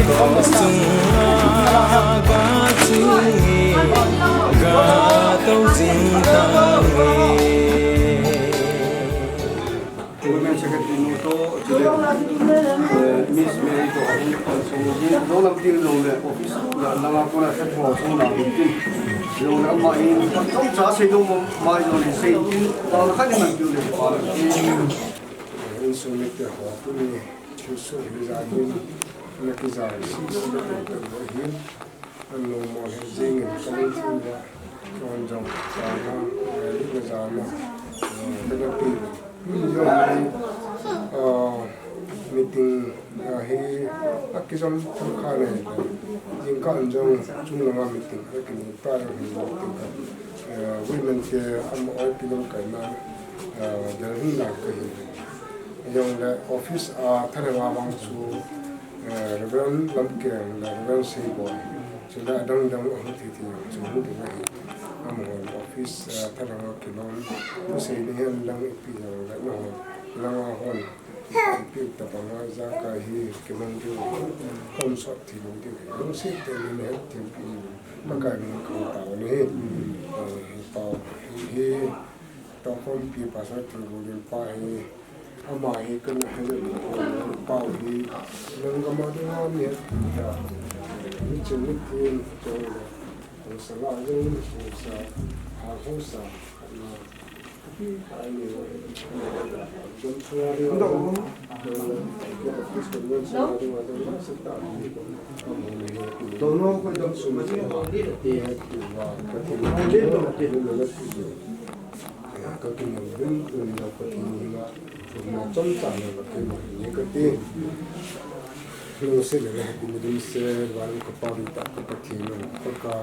có sung ga chi ga tâu dinh ta Women Secretary Nuto, Miss Mary to also all of the low office, Nangakona Federal, so now low my in some Sassi my only say in all Haniman building. So make the hopefully choose residing Nakizai, him, and no more hazing and coming through the John Sana, Rizana, the people. Meeting he akisam khane jinka anjong chunga meeting akini par meeting women ke am all people kaina jalhin la kai yong la office a tharawa wang chu reverend lamke la reverend sei boy chula dang dang thi chu mu de mai am office tharawa kilon mu sei ne lang pi la no lang hon pi ta panga za ka hi keman ju kon so thi lu de lu se te ne ti pi ma ka ni ko ta ne pa hi ta kon pi pa sa tu lu pa hi ama hi kan ha le pa hi lang ga ma de ha ne ta ni chu ni ti to le sa la yo ni sa ha ho sa dono ko dam sumati te hai wa ka te ka ke no bin un na ko ti ni ma na chom cha na ke ma ni ka te lo se le ti ni din se wa ko pa ri ta ka ti no ka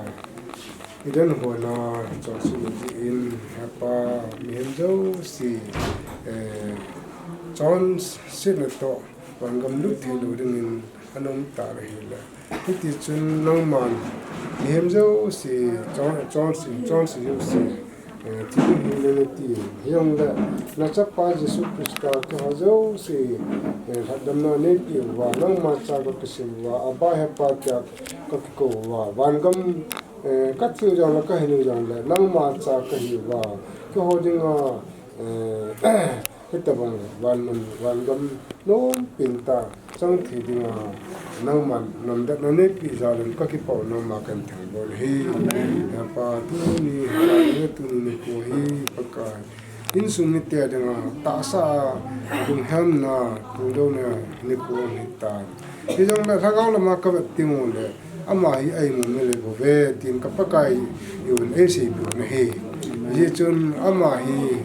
idan hona chonsu in hapa mihenjo si chon sinato wangam lu thelu ringin anom tar hila ti chun nongman mihenjo si chon si yo si ti hile ti yong la na chapa jesu krista ke hajo si hadam na ne pi wa nang ma cha ko kisim wa aba hapa kya ko wa wangam cắt phiêu rằng là cái hình rằng là năng mà cha cái gì và cái hồ đình cái tập bằng van gam nó pin ta trong thì đình năng mà nằm đất nó nếp bị ra đến các cái bảo nó mà cần thằng bồi hi pa tu ni ko hi pakka in sum ni te đình ta sa cùng ham na tu đâu nè ni ko ni ta thì trong là thằng ông là mà cái vật tiếng này ama hi ai mu mele bo ve tin ka pakai yun e si bu ne he ye chun ama hi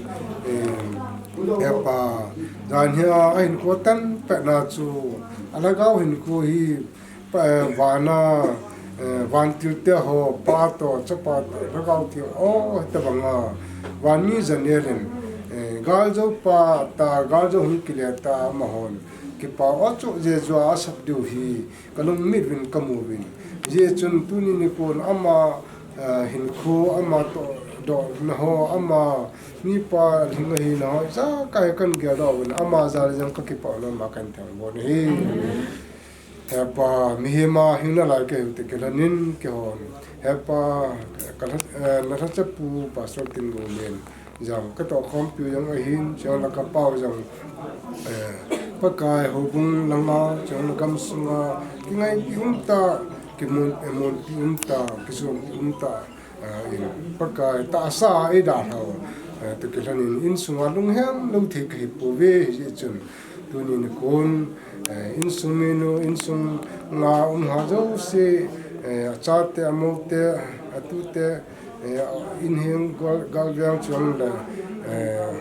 pa dan hia ai ko tan pa na chu ala gao hin ko hi pa wana van tir te ho pa to chapa ra gao ti o ta banga wan ni janeren gal jo pa ta gal jo hun kile ta mahon ki pa o chu je jo a sap du hi kalung mit win kamu win ye chun tuni ni kon ama hin kho ama to do na ho ama ni pa hinga hi na za kai kan ge do win ama za jang ka ki pa no ma kan thang bo ni he pa mi ma hinna la ke te ke la nin ke hon he pa ka na tha cha pu pa so tin go men jang ka to khom pu jang a hin cha la ka pau jang pa kai ho bung lang ma chang kam sunga ki ngai yum ta ki mon ta ki sum ta in pakai ta sa e da ho to ki lanin in sunga lung hem lung thi ki po ve ji chun tu ni kon in sumino in sum nga ha jo se cha te amo te atu te in hem gal gyang chong la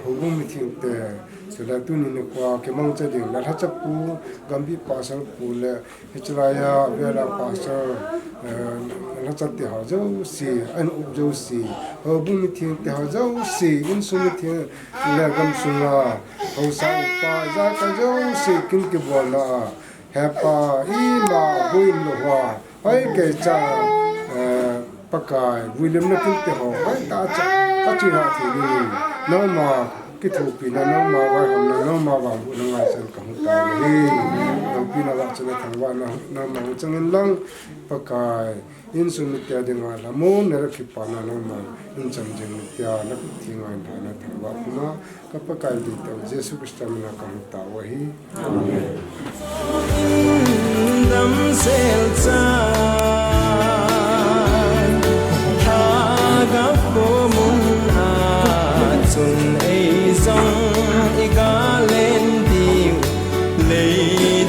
hubum mi thing te sula tu ni kwa ke mang cha ding la tha pu gambi pasal pu le hichraya vela pasal la cha te ha jo si an u jo si hubum mi thing te ha jo si in sum mi thing ya gam sunga ho sa pa za ka jo si kin ke bola ha pa I ma buim lo wa ai ke cha pakai William na kin te ho ai ta cha chi ra thi ni no ma ki thu pi na no ma wa ham na no ma wa bu na ngai san ka ta hi no pi na wa chana thang wa na ma changin lang pakai in sum mitya dinga la mo ne ra ki pa na no ma in chang jeng mitya na ki ngai na na thang wa na ka pakai di ta jesu krista na ka ta wa hi amen dam sel cha ga po mun a chun ei zong i ga len di le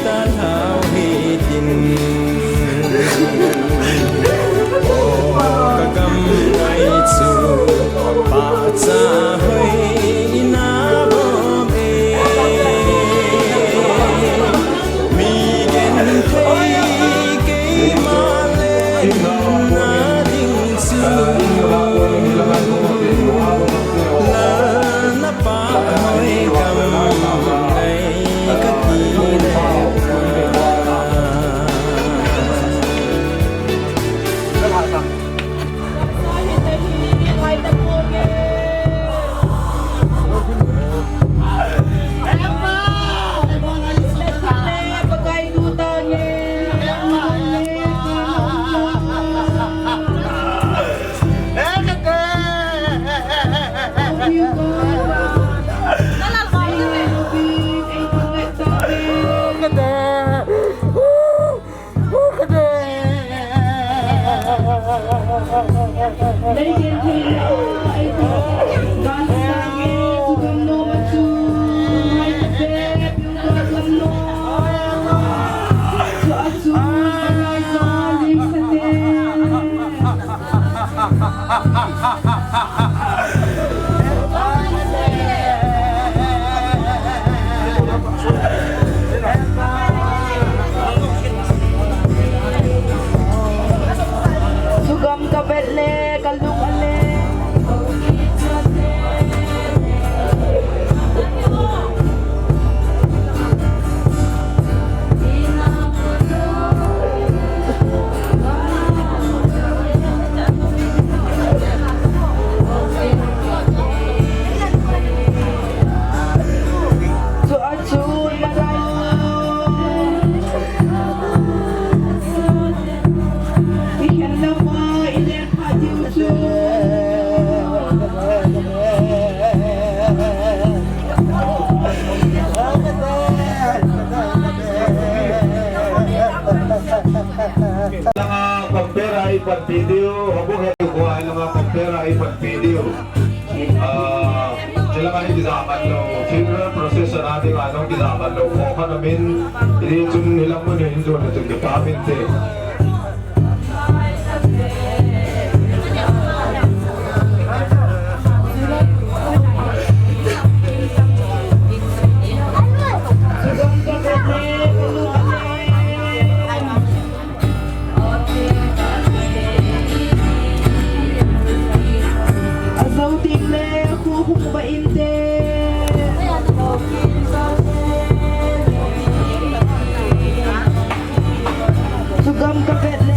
ta thao hi tin o ka gam ai chu pa cha hoi na bo be mi gen thei ke ma le na ding su la na pa hoi gam ai ka ki le Sugam kabele kalung ale so achun Pera ipat video, hubung hari kuah lang pera ipat video. Sila kali gizaman lo, funeral process na natin anong gizaman lo. Kung ka namin, hindi ito nilang mo na hindi na ito department eh. Sugam kapet le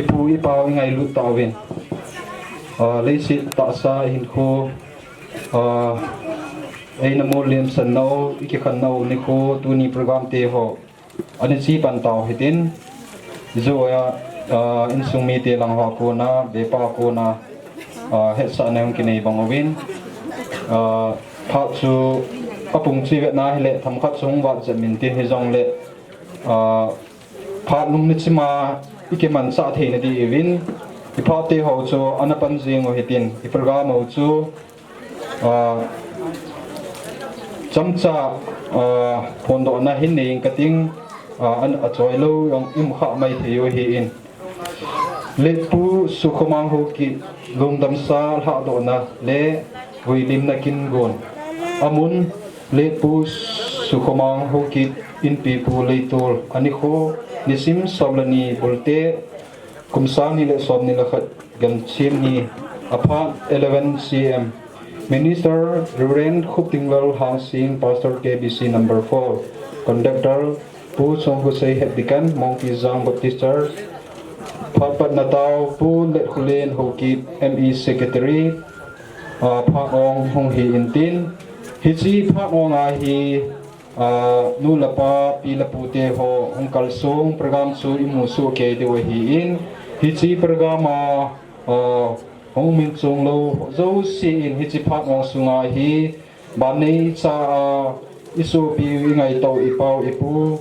ipu ipaw ingay lut tawin leisit ta sa hin ko ay namulim sa no ikikan no ni ko tuni program te ho ani si pan taw hitin zo ya insung mi te lang ho ko na be pa ko na het sa na yung kinay bangawin pha chu kapung chi vet na hele tham khat sung wa jamin tin hi jong le pha lum ni chima ikeman sa the na di evin ipate ho chu anapan jing o hitin I program ho chu chamcha pondo na hin nei kating an achoi lo yang im kha mai theo hi in lepu sukhomang ho ki lungdam sa ha do na le huilim na kin gon amun lepu sukhomang ho ki in pipu leitor ani kho nisim soblani bolte kumsang ni le som ni la khat gan chim ni apart 11 cm Minister Ruren Khuptingwal Housing Pastor KBC number 4 Conductor Pu Song Husay Hepdikan Monkey Zang Baptista Papat Natao Pu Let Hulen Hokip ME Secretary Pak Ong Hong Hi Intin Hitsi Pak Ong Ahi Nulapa Pilapute Ho Hong Kalsung Program Su Imusu Ke Dewa Hi In Hitsi Program Hong Min Chung Lo Zo Si In Hitsi Pak Ong Sunga Hi Bani Sa Isu Pi Ngai Tau Ipau Ipu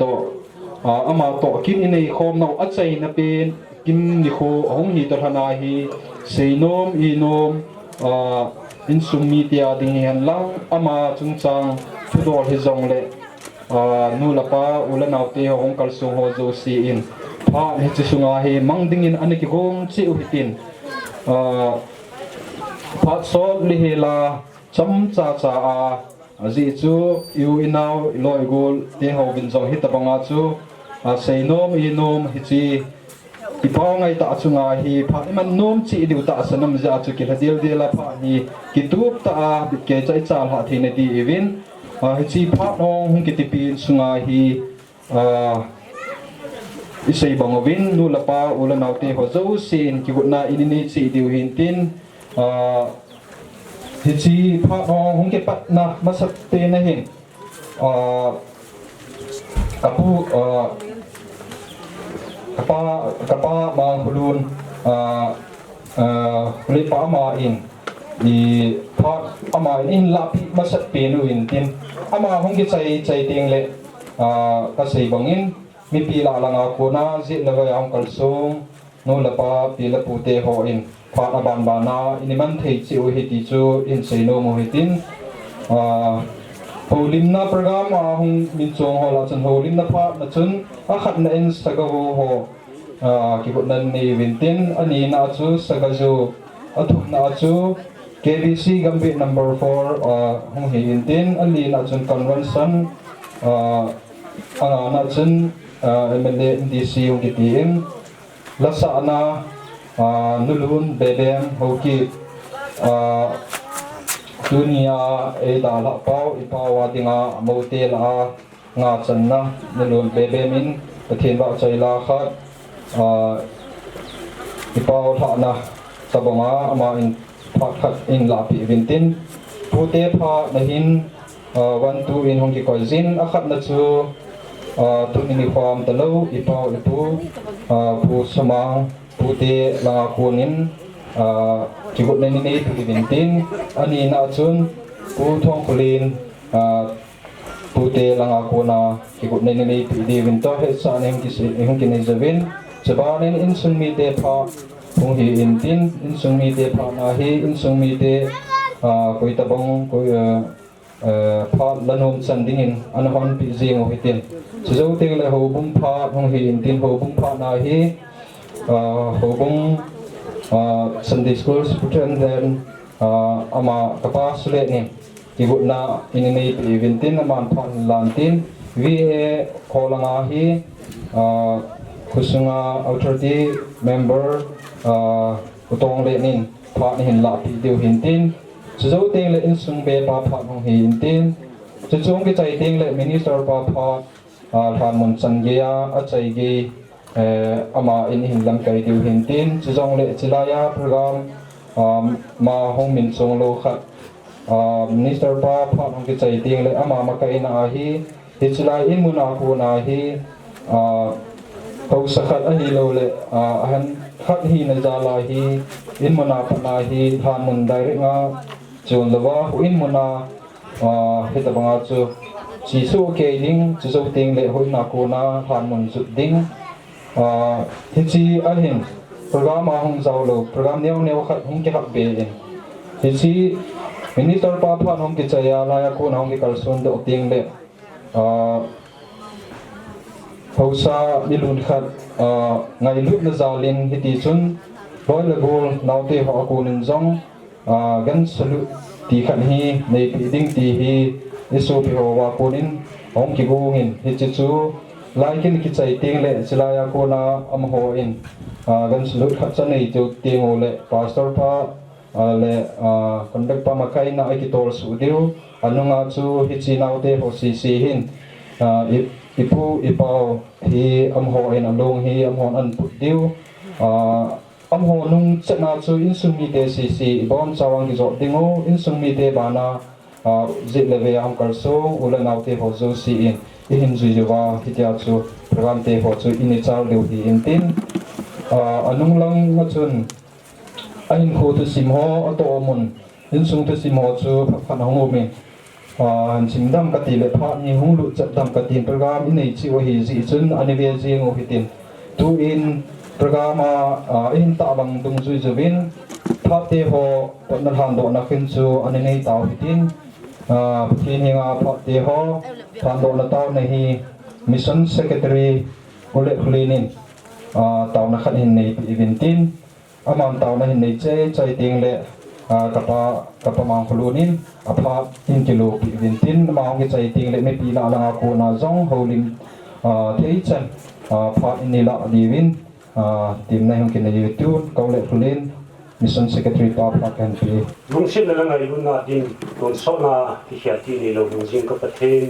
To Ama To Kin Inay Khom Nau Atsay Na Pin Kim Nikho Hong Hi Tarhana Hi Seinom Inom Insum Media Dingihan Lang Ama Chung Chang Tudor Hizong Le Nulapa Ulanaute Hong Kalsung Ho Zo Si In Pa Hitsunga Hi Mang Dingin Aniki Hong Chi Uhitin Pa So Lihela Cham Cha Cha Zi Chu Yu Inaw Loi Gul Te Ho Binzong Hitabanga Chu Seinom Inom Hichi Ipaw ngay ta chunga hi pha iman nom chi diu ta sanam ja chu ki hadil dela pha hi kitup ta ke chai chal ha thine ti evin hi chi pha nong hung ki tipi chunga hi isei bangovin nu lapa ula naute ho zo sin ki gutna inini chi diu hin tin hi chi pha nong hung ki pat na masak te na hin apu kapa mang hulun lipa ama in di part ama in lapi masat penu in tin ama hongki chai ting le kasai bangin mi pila langa kona zi laga yang kalsung no lapa pila pute ho in part aban bana iniman thei chi o hiti chu in seino mo hitin holim na program hong min chong ho la chan holim na pha na chun a khat na in sagawo ho ki ko nan ni vintin ani na chu sagazu athuk na chu KBC Gambit number 4 hong hi intin ali na chun convention na chun MLA DC yung kitiin lasa na nulun bebem hoki dunia dala pau ipawa dinga motel nga channa nulun bebemin pathin ba chaila khat ipaw tha na sabonga ama in phat in lapi vintin pute pha nahin 1 2 in hongki koizin akhat na chu tun uniform talo ipaw ipu pu samang pute langa kunin kigot na nini vintin ani na chun pu thong kulin pute langa kuna kigot na nini di vinto he sa ning hongki nei zavin Sebarin insung mi te pa kung hi intin insung mi te pa na hi insung mi te koi tabong koi pa lanom sandingin anahon pi zing o hitin so te le ho bum pa kung hi intin ho bum pa na hi ho bum Sunday school superintendent ama kapa sule ni ibu na ini eventin ama pan lantin vi kolanga hi Kusunga authority member utong le nin pha ni hin la pi deu hin tin zo teng le insung be pa pha hong hi in tin chung ki chai teng le minister pa pha than mon chan ge ya a chai ge ama in hin lam kai deu hin tin chung le chilaya program ma hong min chung lo khat minister pa pha hong ki chai teng le ama ma kai na hi chilai in muna ku na hi Kau sakat ahi lo le ahan khat hi na jala hi in mona pana hi than mun direct nga chon lawa in mona hita banga chu chi su ke ding chu so ting le hoi na ko na than mun zu ding hi chi ahin program hong zaw lo program neu khat hong ke hak be in hi chi minister pa phan hong ki chaya la ya ko na hong ki kalson do ting le Hausa nilun khat ngai lut na zalin hiti chun loi le bol naute ho ko nin zong gan salu ti khat hi nei pi ding ti hi isu pi ho wa ko nin ong ki go ngin hi chu laikin ki chai ting le chilaya ko na am ho in gan slut khat chanei chu ting ole pastor pa le conduct pa makai na ki tol su deu anunga chu hi chinau te ho si si hin ipu ipau hi am ho in along hi am hon an put deu am ho nung chana chu in sumi te si si bom chawang ki zo dingo in sumi te bana zit leve am kar so ula nau te ho zo si in hin zui jawa hitia chu program te ho chu in char leu hi in tin anung lang nga chun ain kho tu sim ho ato mun in sung tu sim ho chu phan ho me han sim dam ka ti le pha ni hung lu chat dam ka tin program in nei chi o hi ji chun ani ve ji ngo hi tin tu in program in ta bang dung zui zawin pha te ho na han do na khin chu ani nei taw hi tin thiên hinga pha te ho than do na taw na hi mission secretary ole khlinin taw na khan hin nei event tin amam taw na hin nei che chai ting le kapa mang khulunin apha in kilo event tin ma ngi chai ting le me pi la la ko na zong holim thei chan pha in ni la diwin tim na hong kin ni tu ko le khulin mission secretary pa kan pi lung sin na ngai lu na din ton so na ti hia ti ni lo lung jing ka pathen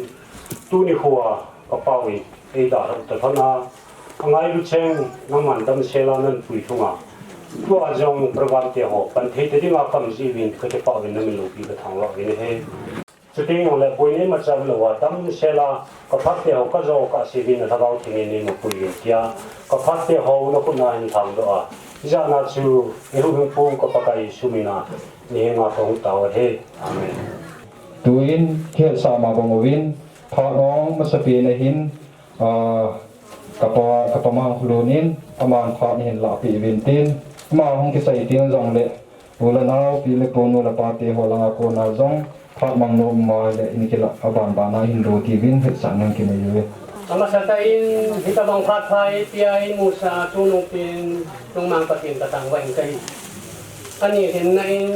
tu ni huwa ka pawi e da ra ta thana angai lu cheng nang man dam sela nan pui thunga tu a jong program te ho pan the te dinga kam ji win ka te pa win na mi lo pi ka thang lo win he chuting ole boi ne ma cha lo wa dam sela ka phat te ho ka zo ka si win na thagau thing ni mo pui win tia ka phat te ho no ku na hin thang do a ja na chu ni hu hung pung ko pakai sumina ni nga thong taw he amen tuin khe sa ma bong win pha ong ma sa pi na hin kapa ma khulunin aman pha ni hin la pi win tin ma hong ki sai ting jong le ula na pi le pon ula pa te ho la ko na jong pha mang no ma le in ki la aban ba na hin ro ti win he sa nang ki na yu Ama sa tain hita bang phat phai piai mu sa tu nong pin nong mang patin ka tang wang kai ani hin na in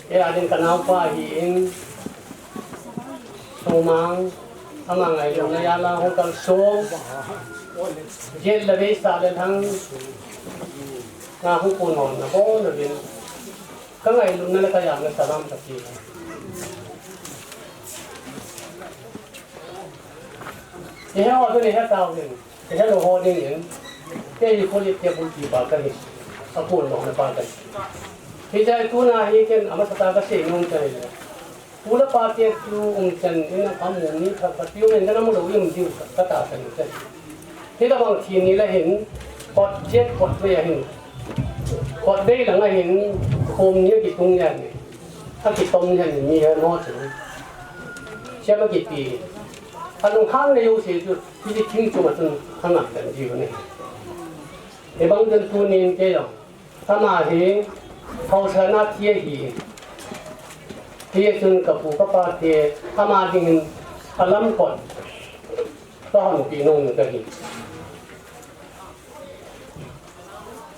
e adin kanau pa hi in so mang ama ngai lo na ya la ho kal so jel la ve sa le thang na hu ko non na bo na bin ka ngai lu na la ka ya na salam ta ki你看我这里还高呢，你看我好的人，这一块的贴不几把个的，他不弄的把个。现在tu na ini kan amat kata ka sih nung cai le. Pula parti tu chan ina kamu ni ka patiu men kana mu lo yum diu kata kan cai. Kita bang thi ni la hin pot jet pot ve hin. Pot ve la ngai hin khom ni ki tung yan ni. Ta ki tong yan ni ha no chu. Sia ma ki pi. 他弄看了有些就自己挺住是很难的，就那。一帮人多年这样，他那些掏车那铁皮，铁针个布个把铁，他那的他啷个，当比弄个的。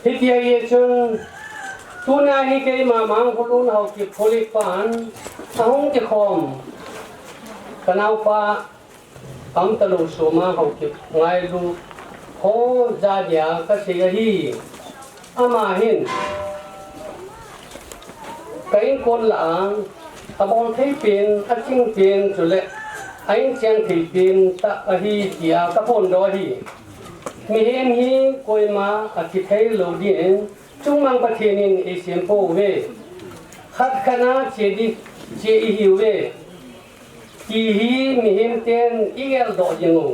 ที่เดียจนตัวนาฮิเกมามังพลุนเฮากิบพลิปานอาหงจะคอมกนาวฟ้าคำตลุสมาเฮากิบไงลูโคจาเดียกเสียฮีอามาหินไก่คนหลังตะบอนที่เป็นอาจิงเป็นจุเละไอ้เจียงที่เป็นตะฮีเดียกะพนดอฮีมีเห็นฮีกวยมาอาทิตย์ให้โลดีนจุงมังประเทศนินเอเชียนโปเวขัดคณะเจดีเจอีฮิวเวกีฮีมีเห็นเต็นอีเอลดอยังงู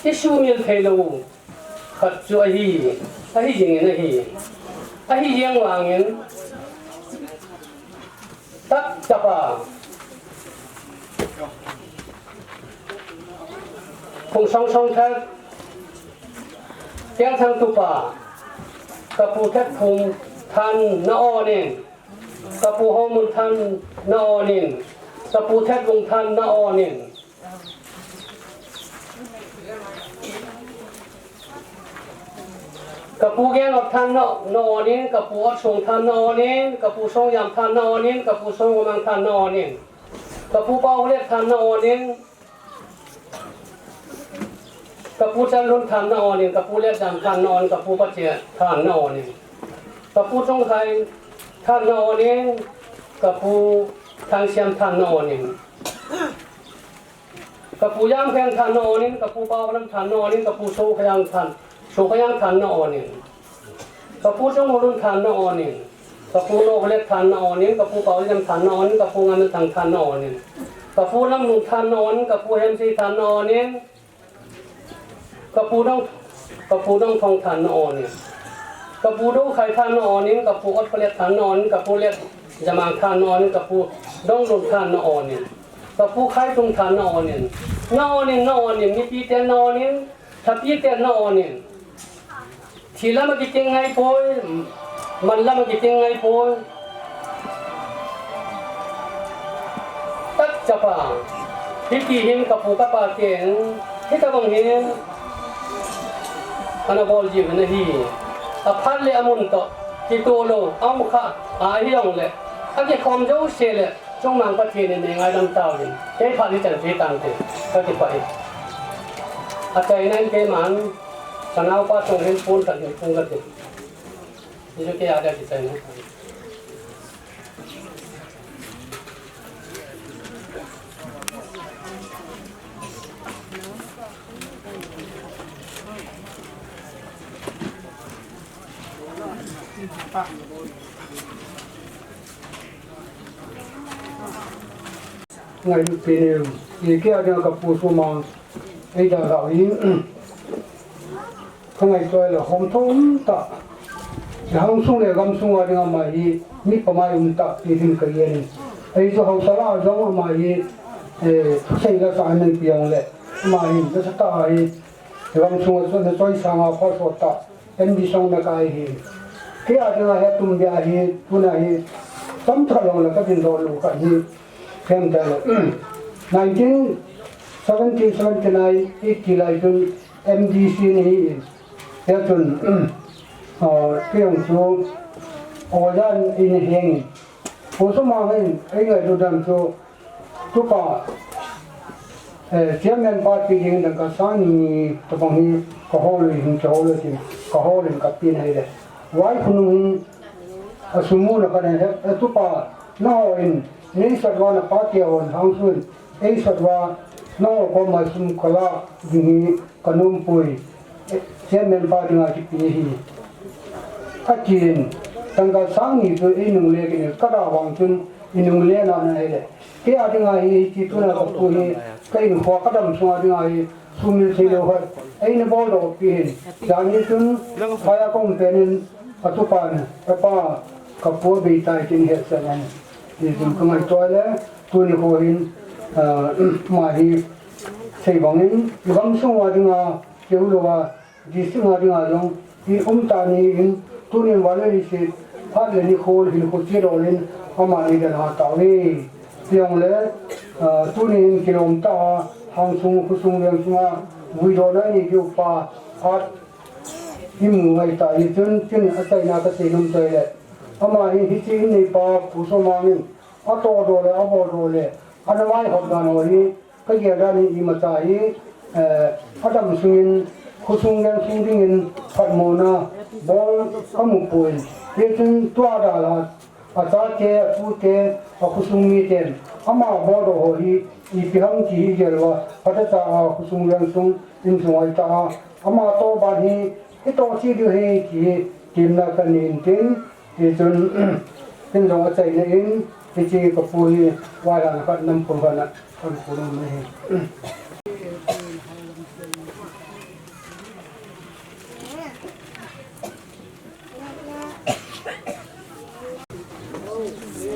ที่ชูมิลเทโลขัดจัวฮีอะฮียังไงนะฮีอะฮียังวางเงินตักจับคงสองทัดเจ้าทางตุปากระปูแทบพุงทันนาอเนนกระปูหอมุนทันนาอเนนกระปูแทบลงทันนาอเนนกระปูแกงออกทันนาอเนนกระปูอดส่งทันนาอเนนกระปูส่งยำทันนาอเนนกระปูส่งกำลังทันนาอเนนกระปูเป้าเล็กทันนาอเนน กับผู้ชั้นรุ่นทำนอนนี่กับผู้เล็กดำทานนอนกับผู้ประเจียทานนอนนี่กับผู้ทรงไทยทานนอนนี่กับผู้ทางเชียมทานนอนนี่กับผู้ย่างแพงทานนอนนี่กับผู้เบาน้ำทานนอนนี่กับผู้โชขยังทานโชขยังทานนอนนี่กับผู้ทรงรุ่นทานนอนนี่กับผู้โลกเล็กทานนอนนี่กับผู้เบายังทานนอนกับผู้งานทางทานนอนนี่กับผู้ลำนุ่งทานนอนกับผู้เฮมซีทานนอนนี่กับผู้ต้องทองทานนอนนี่กับผู้ดูไข่ทานนอนนี่กับผู้อดเล็กทานนอนกับผู้เล็กจะมาทานนอนกับผู้ต้องรุ่นทานนอนนี่กับผู้ไข่ตรงทานนอนนี่มีปีเตนนอนนี่ถ้าปีเตนนอนนี่ทีละมันกิจไงโพยมันละมันกิจไงโพยตักจะป่าที่กี่หินกับผู้กับป่าเก่งที่ตะบังเห็นอันนั้นบอลจีบนะฮีอภันเลยอมุนโตที่ตัวโลเอามุขะอาฮิยองเลยอันนี้คอมโจเชลเลยจงมังประเทศในงานดำเต่าดิเฮ้ยพาดิจันทร์ตังเตก็ที่ไปอาจารย์นั่นเกมันสนาวป้าจงเห็นปูนกันเห็นปูนกันนี่จะเกี่ยอะไรที่ใจนะไงปีนึงยี่แก่เดียวกับผู้สูงไอ้ดาวดาวนี้ข้างในตัวเราหอมทุ่งตาอย่างสูงเลยกำสูงอะไรกันมาอีมีประมาณตาที่ถึงกันยันไอ้เจ้าเขาสลาจ้องมาอีใช้กระสานในเปียงเลยมาอีจะสตาอีกำสูงส่วนตัวอีสังอาพอสตาเป็นดิฉันนักไอ้เหี้ยแค่อาจจะให้ตุ้มเดียฮีตุนฮีตั้มทะลงแล้วก็เป็นโดนลูกฮีเพิ่มได้เลย1979 80ไลจน MDC นี่เดี๋ยวจนเพียงสูโอยันอินเฮงผู้สมัครให้ไอ้เงินดูดำสูทุกป่าเชื่อมันปาร์ตี้ยิงดังกับสานีตัวบางทีก็ฮอลเลยหินจะฮอลเลยสิก็ฮอลเลยกับปีนให้เลยไว้คุณลุงสมมุติกันเนี่ยทุกป่าน้าอินนี่สัตว์วันปาร์ตี้วันทั้งส่วนไอ้สัตว์วันน้าก็มาสมคลาดิงขนมปุยเชื่อมันปาร์ตี้งานที่ปีนี้อาจีนตั้งแต่สามีตัวไอ้หนุ่มเล็กเนี่ยก็ระวังจนไอ้หนุ่มเล็กนั่นให้เลยแค่อะไรที่ตัวนั้นก็ตัวนี้ก็อินหัวกระดมสมาธิอะไรสุมิลเสียเลยไอ้เนี่ยบอลดอกปีนจานนี้จนพายากงเป็นปัจจุบันป้ากับผัวบีตายจริงเหตุนั้นนี่จึงก็ไม่ตัวแล้วตัวนี้เขาเห็นมาที่ใช่บางนี้บางส่วนว่าดึงอาเกี่ยวกับว่าดิสมาดึงอาลงที่ตานี้เห็นตัวนี้วันนี้สิพาเรื่องนี้เขาเห็นเขาเจอเรื่องอามานี่กันหาตาวนี้เพียงเลยตัวนี้กิโลเมตรทางสูงคุสูงเรื่องสูงวิโรจน์นี่เกี่ยวกับพัดที่มือไว้ตายจนอาศัยนาเกษตรนุ่มใจเลยอามาเห็นที่จีนในป่าผู้สมังนี่อัตโตโดเลยอับโดเลยอันนั้นไม่หอบกันวันนี้ก็เกี่ยวกับนี่อิมตายอัตมสุงินคุสูงเรื่องสูงดิ่งพัดโมนาบอลขมุกปุยเรื่องจนตัวดาลาอาจารย์เจ้าผู้เจ้าคุสูงมีเต็มอามาบอลโดโหฮีอีพิหังที่เกี่ยวกับพัฒนาคุสูงเรื่องสูงอินสมัยตาอามาโตบาฮีที่โตที่ดูให้ที่ทีมนักการเงินที่จนเป็นรองอาจารย์เองที่จีกับผู้ว่าการนักนำผลกันนะคนผู้นำไม่เห็น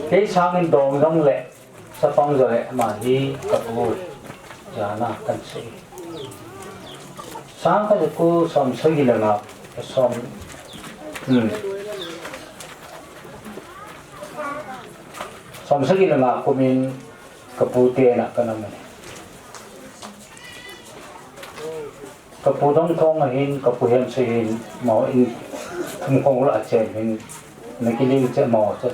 cái sang đồn trong lệ sa phong rồi mà đi cặp vô giá na cần sĩ sáng cái cô xóm xây là nào xóm xóm xây là nào của mình cặp vô tiền là cái nào mình cặp vô đông thong là hin cặp vô hiện xây hin mỏ in không không là chèn hin mấy cái linh chèn mỏ chứ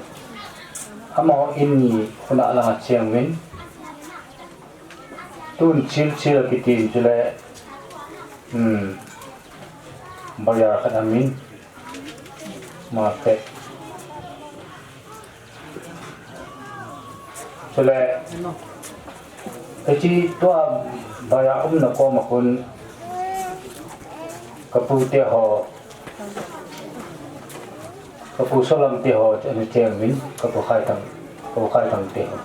amo inni kuna la chengwin tun chil kitin jule bayar kan amin market sele Eci tua bayar nak kau makun kapute ho kapu salam te ho ane te min kapu khai tang te ho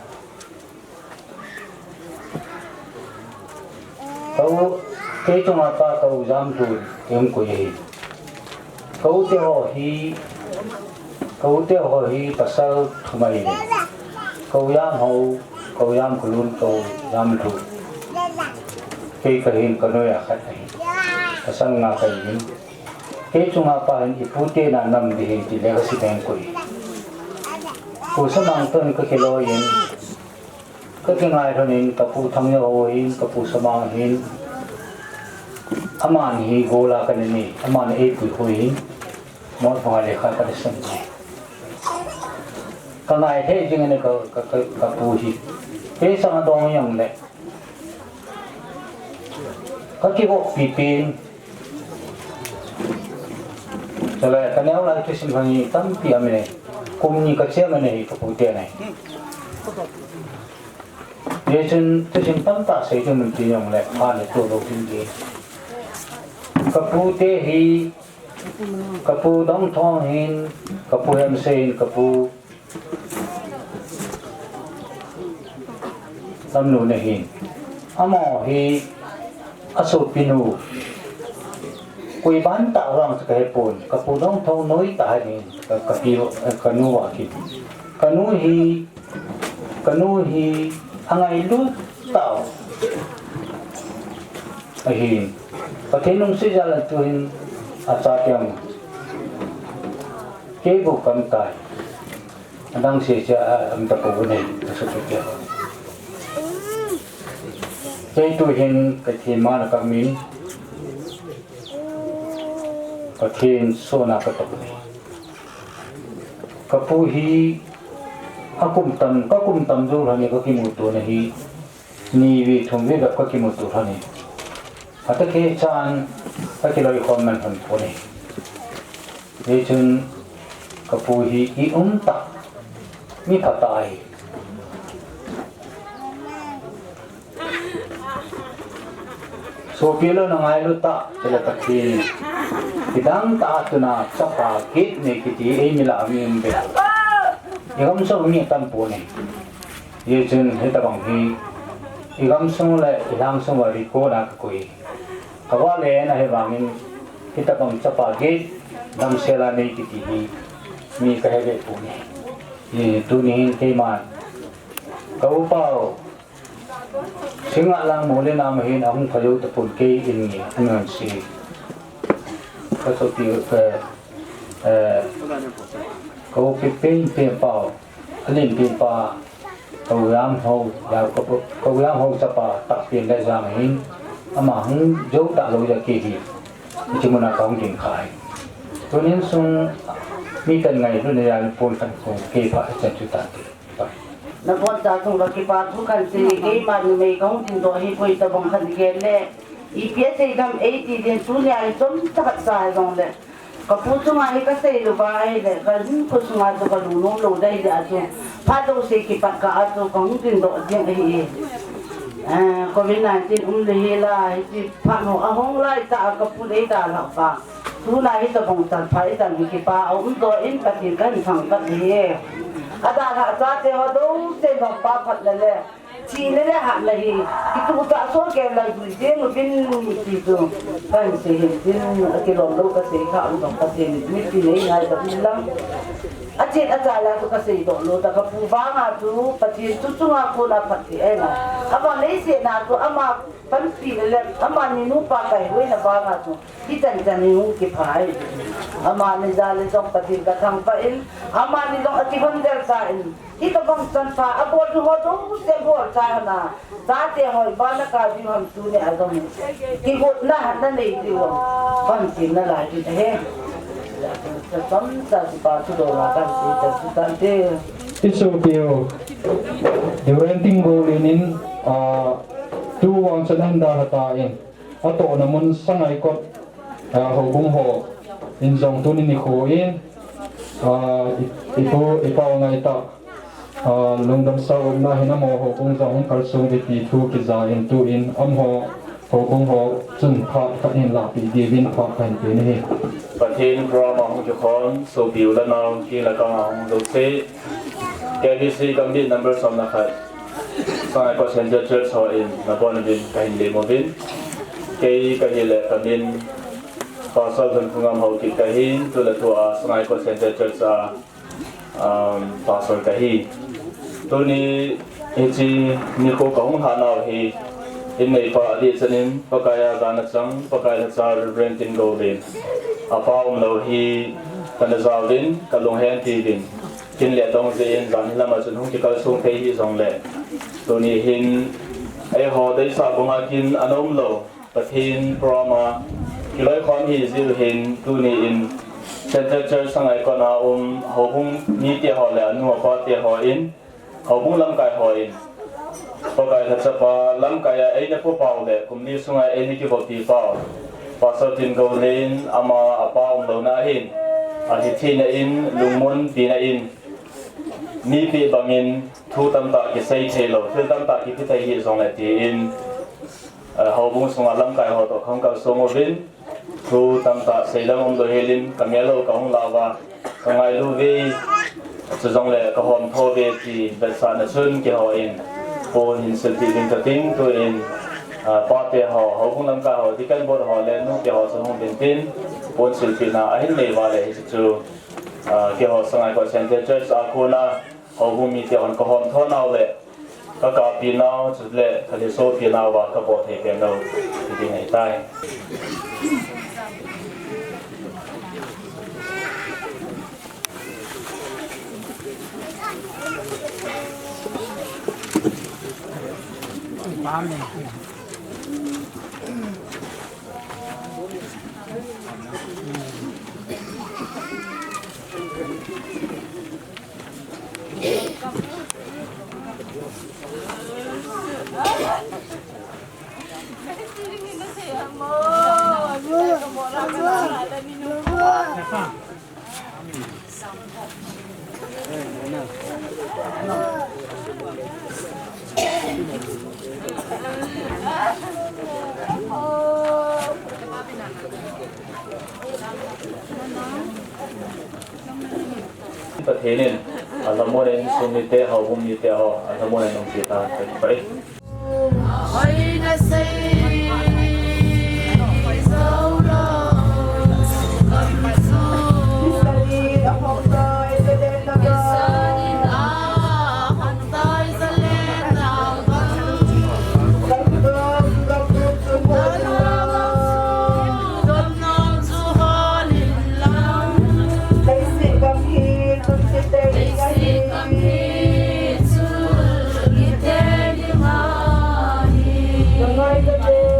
kau ke chung apa kau jam tu em ko ye kau te ho hi pasal thumai ni kau yam kulun kau yam tu ke kahin kanoya khat ai pasal nga kai min ke chung apa ipute na nam di ti le si teng ko ku samang ton ka kilo yin ka kingai thonin ka pu thang yo yin ka pu samang hin aman hi gola kan ni aman e pu ko yin mo phang le kha ka sam ka ngai he jing ne ka pu hi ke sang dong yang le ka ki ho pi pin Sala kanyaw la ito simhangi tampi amene komunikasi amene kapute nai. Yesun to simpan ta sai to mun tinyong le han to do tinggi. Kapute hi kapu dong thong hin kapu hem sein kapu tamnu ne hin. Amo hi aso pinu Kui ban tak orang sekai pun, kapudong thong noi tahin, kanu wakit. Kanu hi, angai lu tau. Ahin, pakinong si jalan tuhin asat yang kebo kantai. Adang siya ang tapugunay, kasupit niya. Kaya tuhin katima na kami, Kakin sona katapuni. Kapuhi kakum tam zulhani kakimutu nahi niwi thumwe da kakimutu hani. Atake chan kakiloi comment han puni. Yechun kapuhi I unta mi patai. So pilo na ngai luta sila kakin. Idang taat na sapakit ni kiti ay nila amin be. Igam sa uni tampo ni. Yejun hita bang hi. Igam sa le ilang sa wari ko na kakui. Kawale na hebangin hita bang sapakit dam sela ni kiti hi. Mi kahebe po ni. Tunihin kay man. Kaupaw. Singa lang muli namahin akong kayo tapon kay ingi. Angan si Kaso kau pipin pipau, alin pipa, kau yam hau sapa tak pin le zamin, amang jauh tak lo ya kihi, cuma nak kau jingkai. Tunin sung mikan ngai tu ni yang pun kan kau kipa sejuta ti. Napon ta tung laki pa tu kan si gay man may kong tin do hi koi ta bang kan gele. IPS idam 80 din sunya itom takat sa dong le. Kapuso nga ni kasi lubai le. Kalin ko sunga to kalunong lo dai da ato. Pado se kipat ka ato kong tin do ding hi. COVID-19 lehila iti pano ahong lai ta kapulay da la pa. Tuna ito bang talpai dan kipa do in patikan sang kat hi. Ada ha sa te ho do se bang papat le. Chile le hat lahi itu buta so ke la jeng bin itu kan se din ke lo ka se ka undong ka se ni ti nei ngai da bilang acit acala tu ka se do lo ta ka pu ba nga tu pati tu tu nga ko la pati ena aba le se na tu ama pan pi le ama ni nu pa kai we na ba nga tu kitan tan ni nu ke phai ama ni jale song pati ka thang pa in ama ni dong ati bandel sa in kita bang san pa abo tu ho do se bo sa na sa te hoi ba na ka di ham tu ne azam ki go na na nei di wo ban tin na la di he sa pa tu do la kan si ta tan te Isu pio renting bolinin tu wang sanan da hata in to na mun sangai kot ho bung ho in jong tu ni khu in ipo ngai ta lungdam sa na hina mo ho bung jong kal sung bi ti thu ki za in tu in ho bung ho chun pha ka in la pi di win pha kan pe ni ประเทศรอมองจุคอนโซบิวและนองที่ละก็องดูเซแกวิซีกัมบินนัมเบอร์สองนะครับสมัยก็เซนเจอร์เชิร์ชฮออินนับวันบินกันเลมบินเกย์กันเลกัมบินพอสอบถึงคุงามเขากิกันหินตัวละตัวสมัยก็เซนเจอร์เชิร์ชพอสอบกันหินตัวนี้เอจีมีโคของหานาฮีอินในป่าดีสนิมปากายาการนักสังปากายาซาร์เรนตินโกเบนอาป้าเราฮีกันจะเอาดินกันลงแห่งที่ดินกินเหลือตรงเรียนกันแล้วมาจนห้องที่เขาส่งไปที่สองแหล่ตัวนี้หินไอหอได้สาบมากินอนมโลประเทศพรามาที่ร้อยความฮีซิลหินตัวนี้อินเซนเตอร์เจอสังไอก่อนเขาคงมีเตียหอแล้วนัวพอเตียหออินเขาคงลำกายหออินพอกายทัศปาลำกายไอ้เนี่ยพวกเป่าเลยคุมนี้ส่งไอ้นี่กี่บอกตีเป่าพอสตินโกเลนอามาอาป้าเราหน้าหินอาทิตย์ที่น่ะอินลุงมุนปีน่ะอินมีปีบามินทูตั้มตากิใส่เชลล์ทูตั้มตากิพิธีฮิส่งเลยที่อินเขาบุ้งส่งลำกายเขาตกของเขาส่งวินทูตั้มตาใส่ลำโดยเฮลินกับเมลโลของลาวาส่งไอ้ลูวีจะส่งเลยกับหอมโทเวทีเบสานชุนกี่หออินโอนหินสติบินกระติ้งตัวอินปอเตียหอเขาคงลำกายหอที่กันบนหอเลนนุ่งเกี่ยวหอสมองเป็นตินโอนศิลปินาไอ้เนวาเลยจู่เกี่ยวหอสมัยก่อนเซนเตอร์เจอร์อาคูนาเขาคงมีเกี่ยวกับหอมท่อนเอาเลยก็กาปีนาวจุดเล่ทะเลโซปีนาวว่าก็บอกให้เป็นเราที่ไหนใต้ ประเทศนี้อาจจะมั่วในส่วนนี้เตะเขาบุ้มนี้เตะเขาอาจจะมั่วในตรงที่ตาไปBye.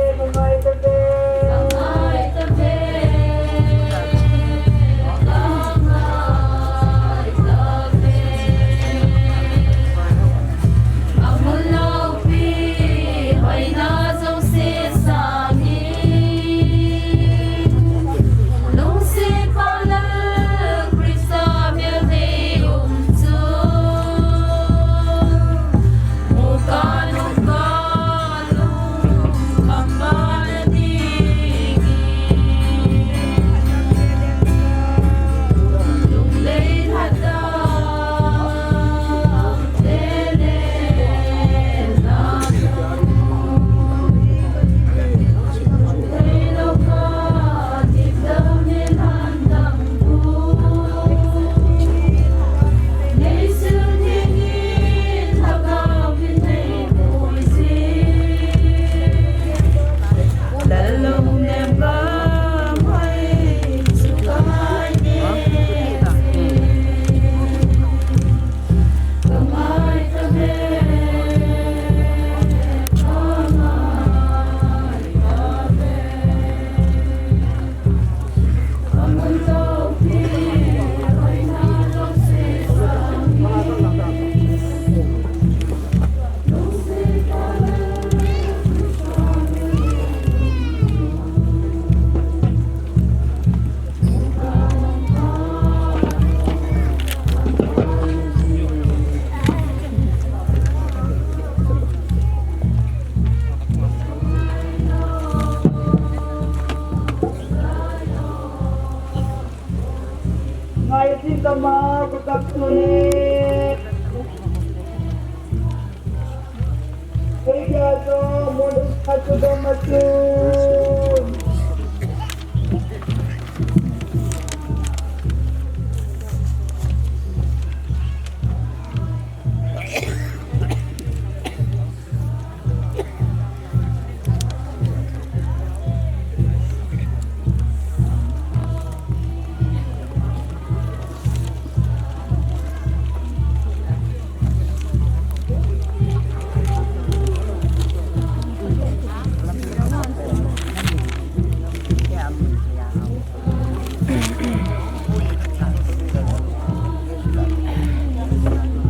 tama pagkaksulit. Kaya ito, mulut kato damatun.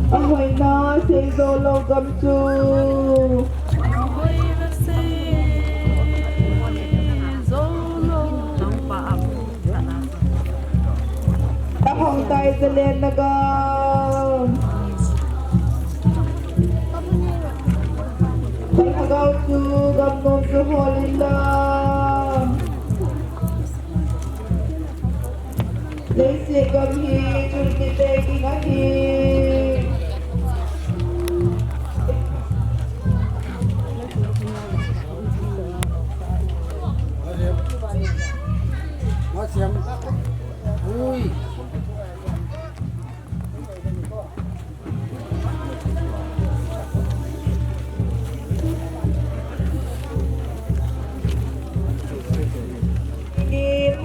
Ahoy na, say solo gamsu. Ahong tayo sa lenagam. Tagaw su gamnom su holilam. Laisi gamhi chulkite kingahi.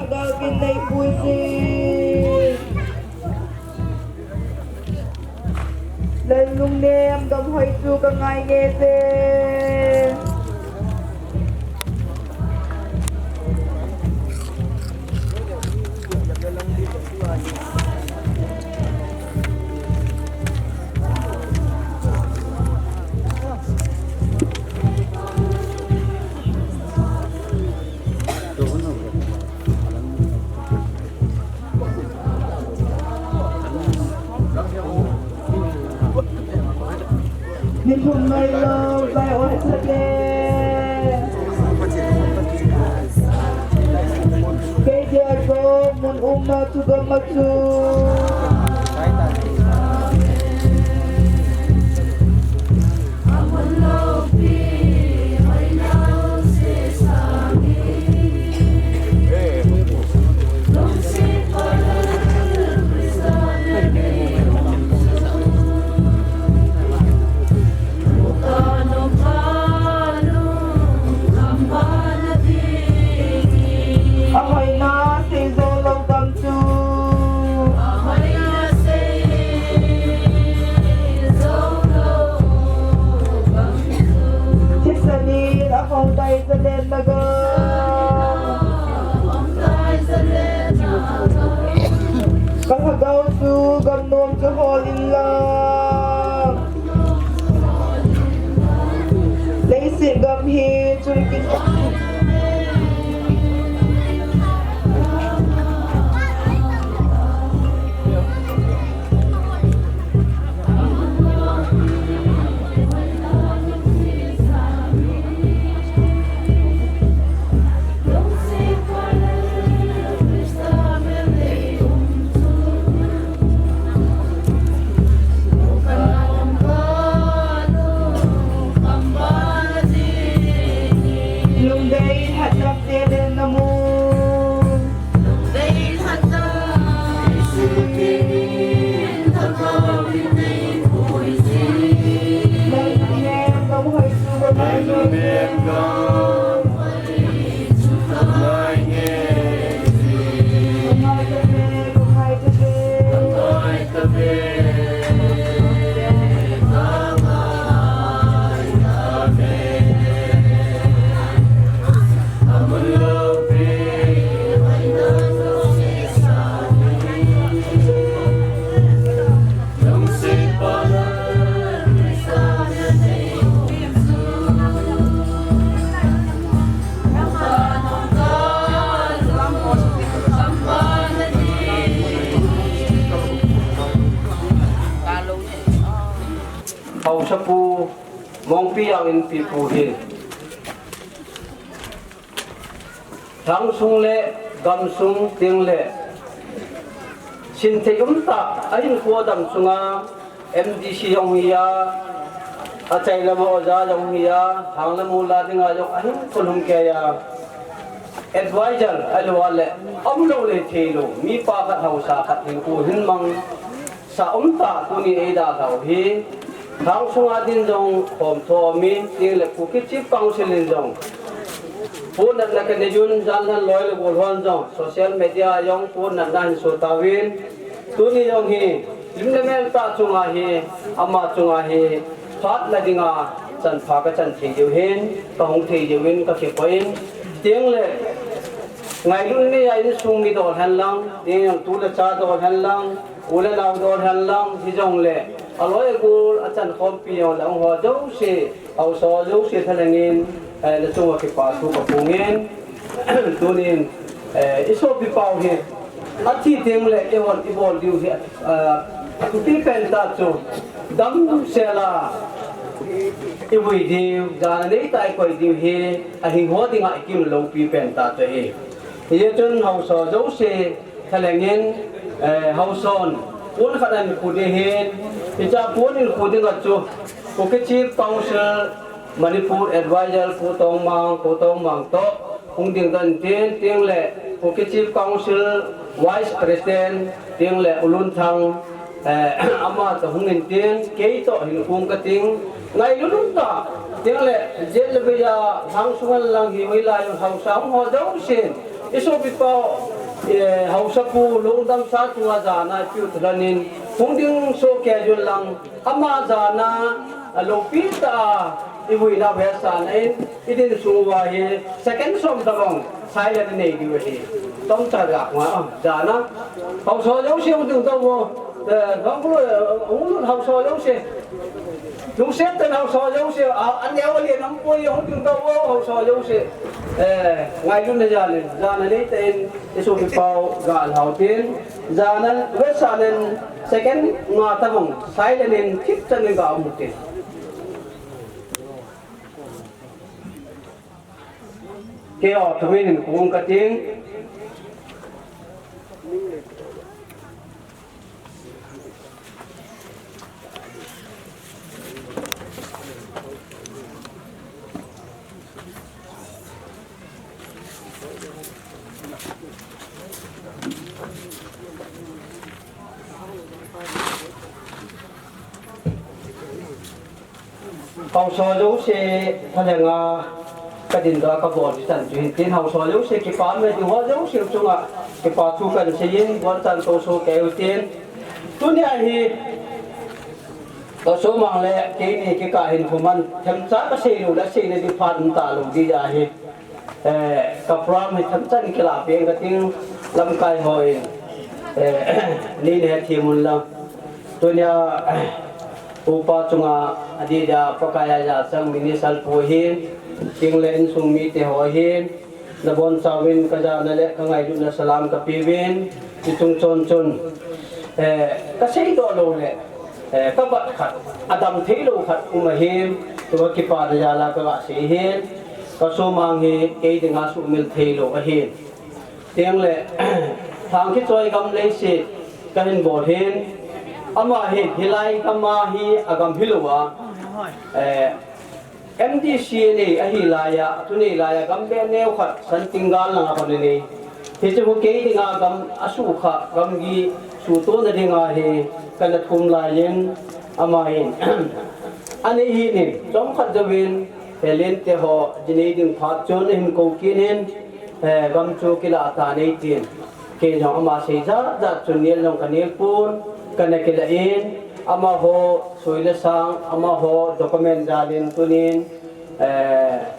Hagawin na ipusin. Lalong nem gamhoy su kangay ngete. Nipun my love by once again. Kaya ko mun juga matu. Ahoy na, say solo gamsu. Chisanin, akong tayo sa lenaga. Kahagaw su gamnom su holilam. Laisi gamhi chulkin. Sapu mongpi ang in pipuhin. Rangsung le, gamsung ting le. xin thấy ta anh qua đầm xuống MDC ông hiya chạy làm ở ra ông hiya hàng làm mua la tiếng anh con không kia advisor alwale ông đâu lấy thế luôn mi pa khát hậu sa khát hình cô hình mang sa ông ta cô ni ấy đã thầu hi hàng xuống din dòng hòm thò mi tiếng lệ phụ cái chip council dòng phun nát cái này jun gian han loi le bol hon dòng social media dòng phun nát nan so tawin tu ni dòng hi limlemel ta chunga hi ama chunga hi phát là dinga chân phá cái chân thị điều hen cái hồng thị điều hen cái kiểu quên tiếng lệ ngày lúc này ai sung mi đồ hành lang tiếng tu là cha đồ hành lang ule nào đồ hành lang thì dòng lệ aloi cô chân không pion là ông họ dấu xe ao so dấu xe thay ngin là chung cái phá tu cái phung ngin tu nên iso bị bao hết at thì tiếng lệ cái hồn cái bol điều hiện tu pi pen ta chu dam xe là iwi điều ra lấy tay quay điều he hình hóa tiếng ai kim lâu pi pen ta cho he hiện chân hậu sò dấu xe thay ngin hậu son cuốn khát ăn cụ đề hen thì cha cuốn đi cụ đề ngặt chu cụ cái chief council Manipur advisor cụ tông mang to cùng tiếng tân tiếng lệ cụ cái chief council vice president tiếng lệ ulun thang ama to hungin tiếng kei to hình cung cái tiếng ngày lúc ta tiếng lệ dễ là bây giờ thang sungan lang hi mới lại hậu sáng họ dấu xe iso bị bao hậu sapu lung dam sa chunga jana piu thranin hungding so casual lang ama jana lopi ta iwi na versa nain idin suwa he second som dabong silent nei diwe he tom cha ga ma jana hậu so yau se ung to wo gong lu ung hậu so yau se lung set ten hậu so yau se an yau le nam poi ung to wo hậu so yau se ngày lúc này giờ này tên số bị bao gạo hậu tiền giờ này với sao nên second ngõ ta mong sai nên tiếp chân nên gạo một tiền cái ở tụi mình cũng có tiếng hậu so dấu xe thay là cái đình đó các bộ thì thành chuyện tiền hậu so dấu xe cái phán về thì hóa dấu xe chung à cái phá thu cần xe yên quan trọng số số kéo tiền tu này thì có số mang lệ cái này cái cả hình của mình thậm chí cái xe đủ đã xe này đi phán ta luôn đi ra thì cái phàm thì thậm chí cái là tiền cái tiếng làm cái hồi nên hệ thì muốn làm tu này upa chunga adida pakaya ja sang minisal pohin tinglen sumi te hohin nabon sawin kaja nale kangai du na salam ka piwin itung chon ka sei do lo le ka bat khat adam thelo khat umahin to ki pa da la ka se hin ka so mang hi ke dinga su mil thelo a hin tiang le thang ki choi gam le se ka hin bo hin ama hi hilai kama hi agam hiluwa MDC ni ahilaya tuni laya gambe neu khat san tinggal na ko ni he chu ke dinga gam asu kha gam gi su to na dinga he kana thum la yen ama hin ani hi ni chom khat jawin helen te ho jini ding phat chon hin ko kinin gam chu kila ta nei tin ke jong ama se ja da chunil long kanil pun kana kilain ama ho soile sang ama ho document dalin tunin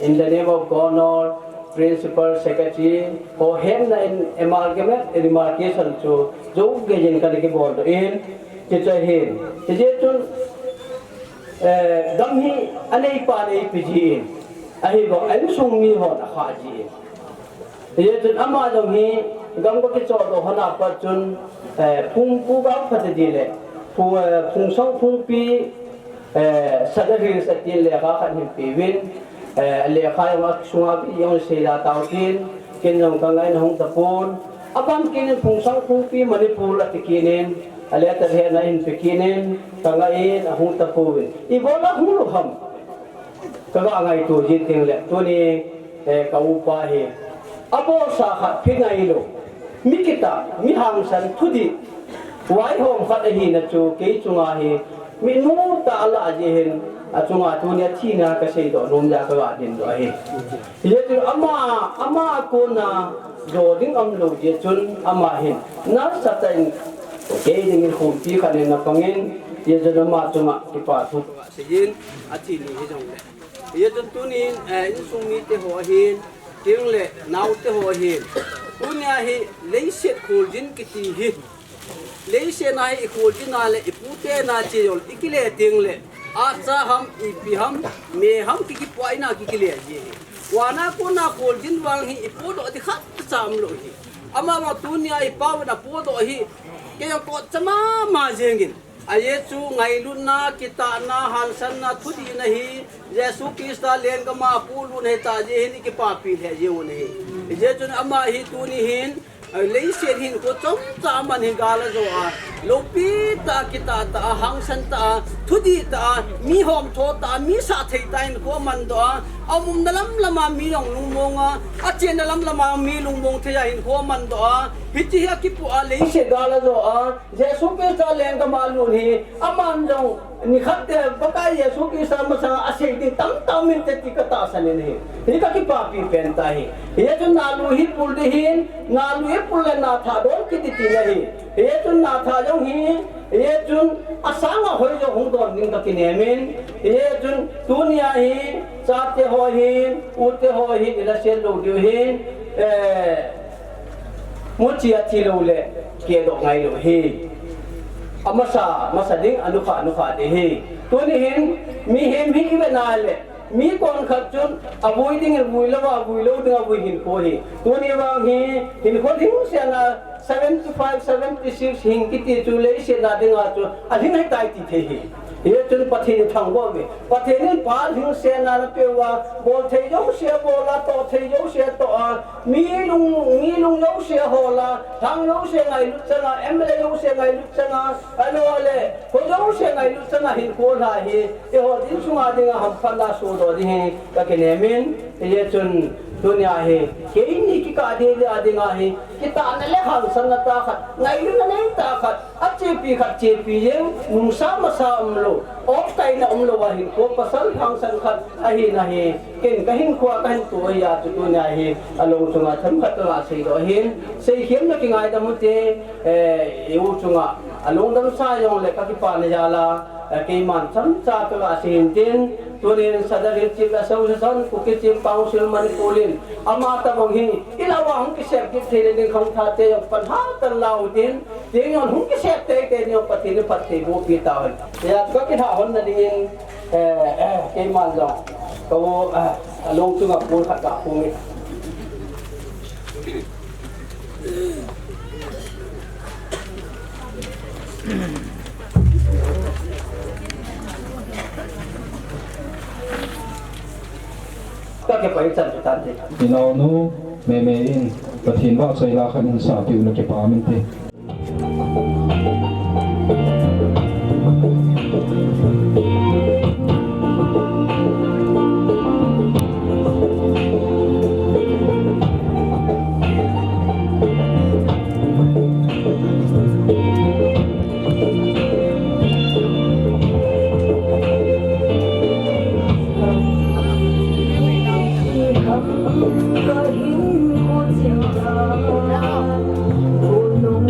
in the name of governor principal secretary ho hen na in amalgamate remarcation to jo gejen kana ke board in ke chai hen je tun dam hi anei pa nei pijin ahi bo an sung mi ho na kha ji je tun ama jong hi gam ko ke cho do hana pa chun phung pu ba phat di le phung song phung pi sadari satil le ka khan hi pi win le khai wa sunga bi yong se da taw tin kin jong ka ngai hong ta pon Abang kinin pungsang pupi Manipur at kinin aleta hena in pekinin tangain ahung tapuin ibola huluham kaga ngai tu jiting le tu ni kaupa hi abo sa kha phingailo mikita mi hangsan thudi wai hom khat hi na chu ke chunga hi mi nu ta ala jehen achunga tu ni thina ka sei do nom ja ka din do hi ye tu ama ko na do ding am lo je chun ama hin na sa tain ke ding khum pi khan na pangin ye jana ma chunga ki pa thu sejin achi ni he jong le ye chun tu ni in sung mi te ho hin ting le nau te ho hin punya hi leiset khul jin ki ti hi leise na hi khul jin na le ipute na che yol ikile ting le a cha ham ipi ham me ham ki poi na ki le ji wana ko na khul jin wang hi ipu do ti khat cham lo hi ama ma tunia i pa na pu do hi ke ko chama ma jengin aye chu ngai lu na kita na hansan na thudi na hi jesu krista len ka ma pu lu ne ta je ni ki pa pi le je un hi je chun ama hi tu ni hin leise hin ko chom cha man hi gala zo a lopi ta kita ta hangsan ta thudi ta mi hom tho ta mi sa thei ta in ko man do amum dalam lama mi long lungmonga a chen dalam lama mi lungmong thea hin ko man do hiti ha ki pu a leise gala zo a jesu krista len ka ma lu hi aman jo ni khatte baka yesu krista ma sa ase ti tam min te ti ka ta sa ne ni ka ki pa pi pen ta hi ye jo na lu hi pul de hin na lu hi pul le na tha don ki ti ti ne hi ye jo na tha jo hi ye jo asanga hoi jo hong don ning ka ki ne min ye jo dunia hi sa te ho hi u te ho hi ila se lo de hi mu chi a thi lo le ke do ngai lo hi masa ding anu kha de he to ni hen mi hem hi ki na le mi kon khat chun avoiding vui lo ding avui hin ko he to ni wang hi hin ko ding se na 75 76 hin ki ti chu le se na ding a chu a hin hai tai ti the he ye chun pathe ni thang bo me pathe ni pa hin se na la pe wa bol thei jo se bo la to thei jo se to a mi lung yo se ho la thang yo se ngai lu chana emle yo se ngai lu chana alo le ko jo se ngai lu chana hin ko la hi e ho din sunga ding ham phan la so do di he ka ke ne min ye chun dunia he ke ni ki ka de nga he kita na le hal san na ta khat ngai lu na nei ta khat a che pi ye nung sa ma sa lo ok tai na lo wa hin ko pasal hang san khat a hi na he ken ka hin khwa ka hin tu ya tu dunia he alo chunga tham khat la sei do hin sei hiam na ki ngai da mu te e u chunga along dam sa yong le ka ki pa na ya la ke man cham cha ka la sin tin turin sadari chi la sau san ku ki chi pau sil man polin ama ta bang hi ilawa hung ki sep ki thele ding khong tha te pan ha tan lau din ding on hung ki sep te ke ni pati ni pati bo pi ta hon ya ka ki tha hon na ding ke man lo ko long chu ngap pul khat ka pu mi cái phải chân cho tan thế. Thì nào nó mẹ in, và thiên vào xây ra khăn xả tiểu là cái bà mình thế. có hiếm cô chiều cô nồng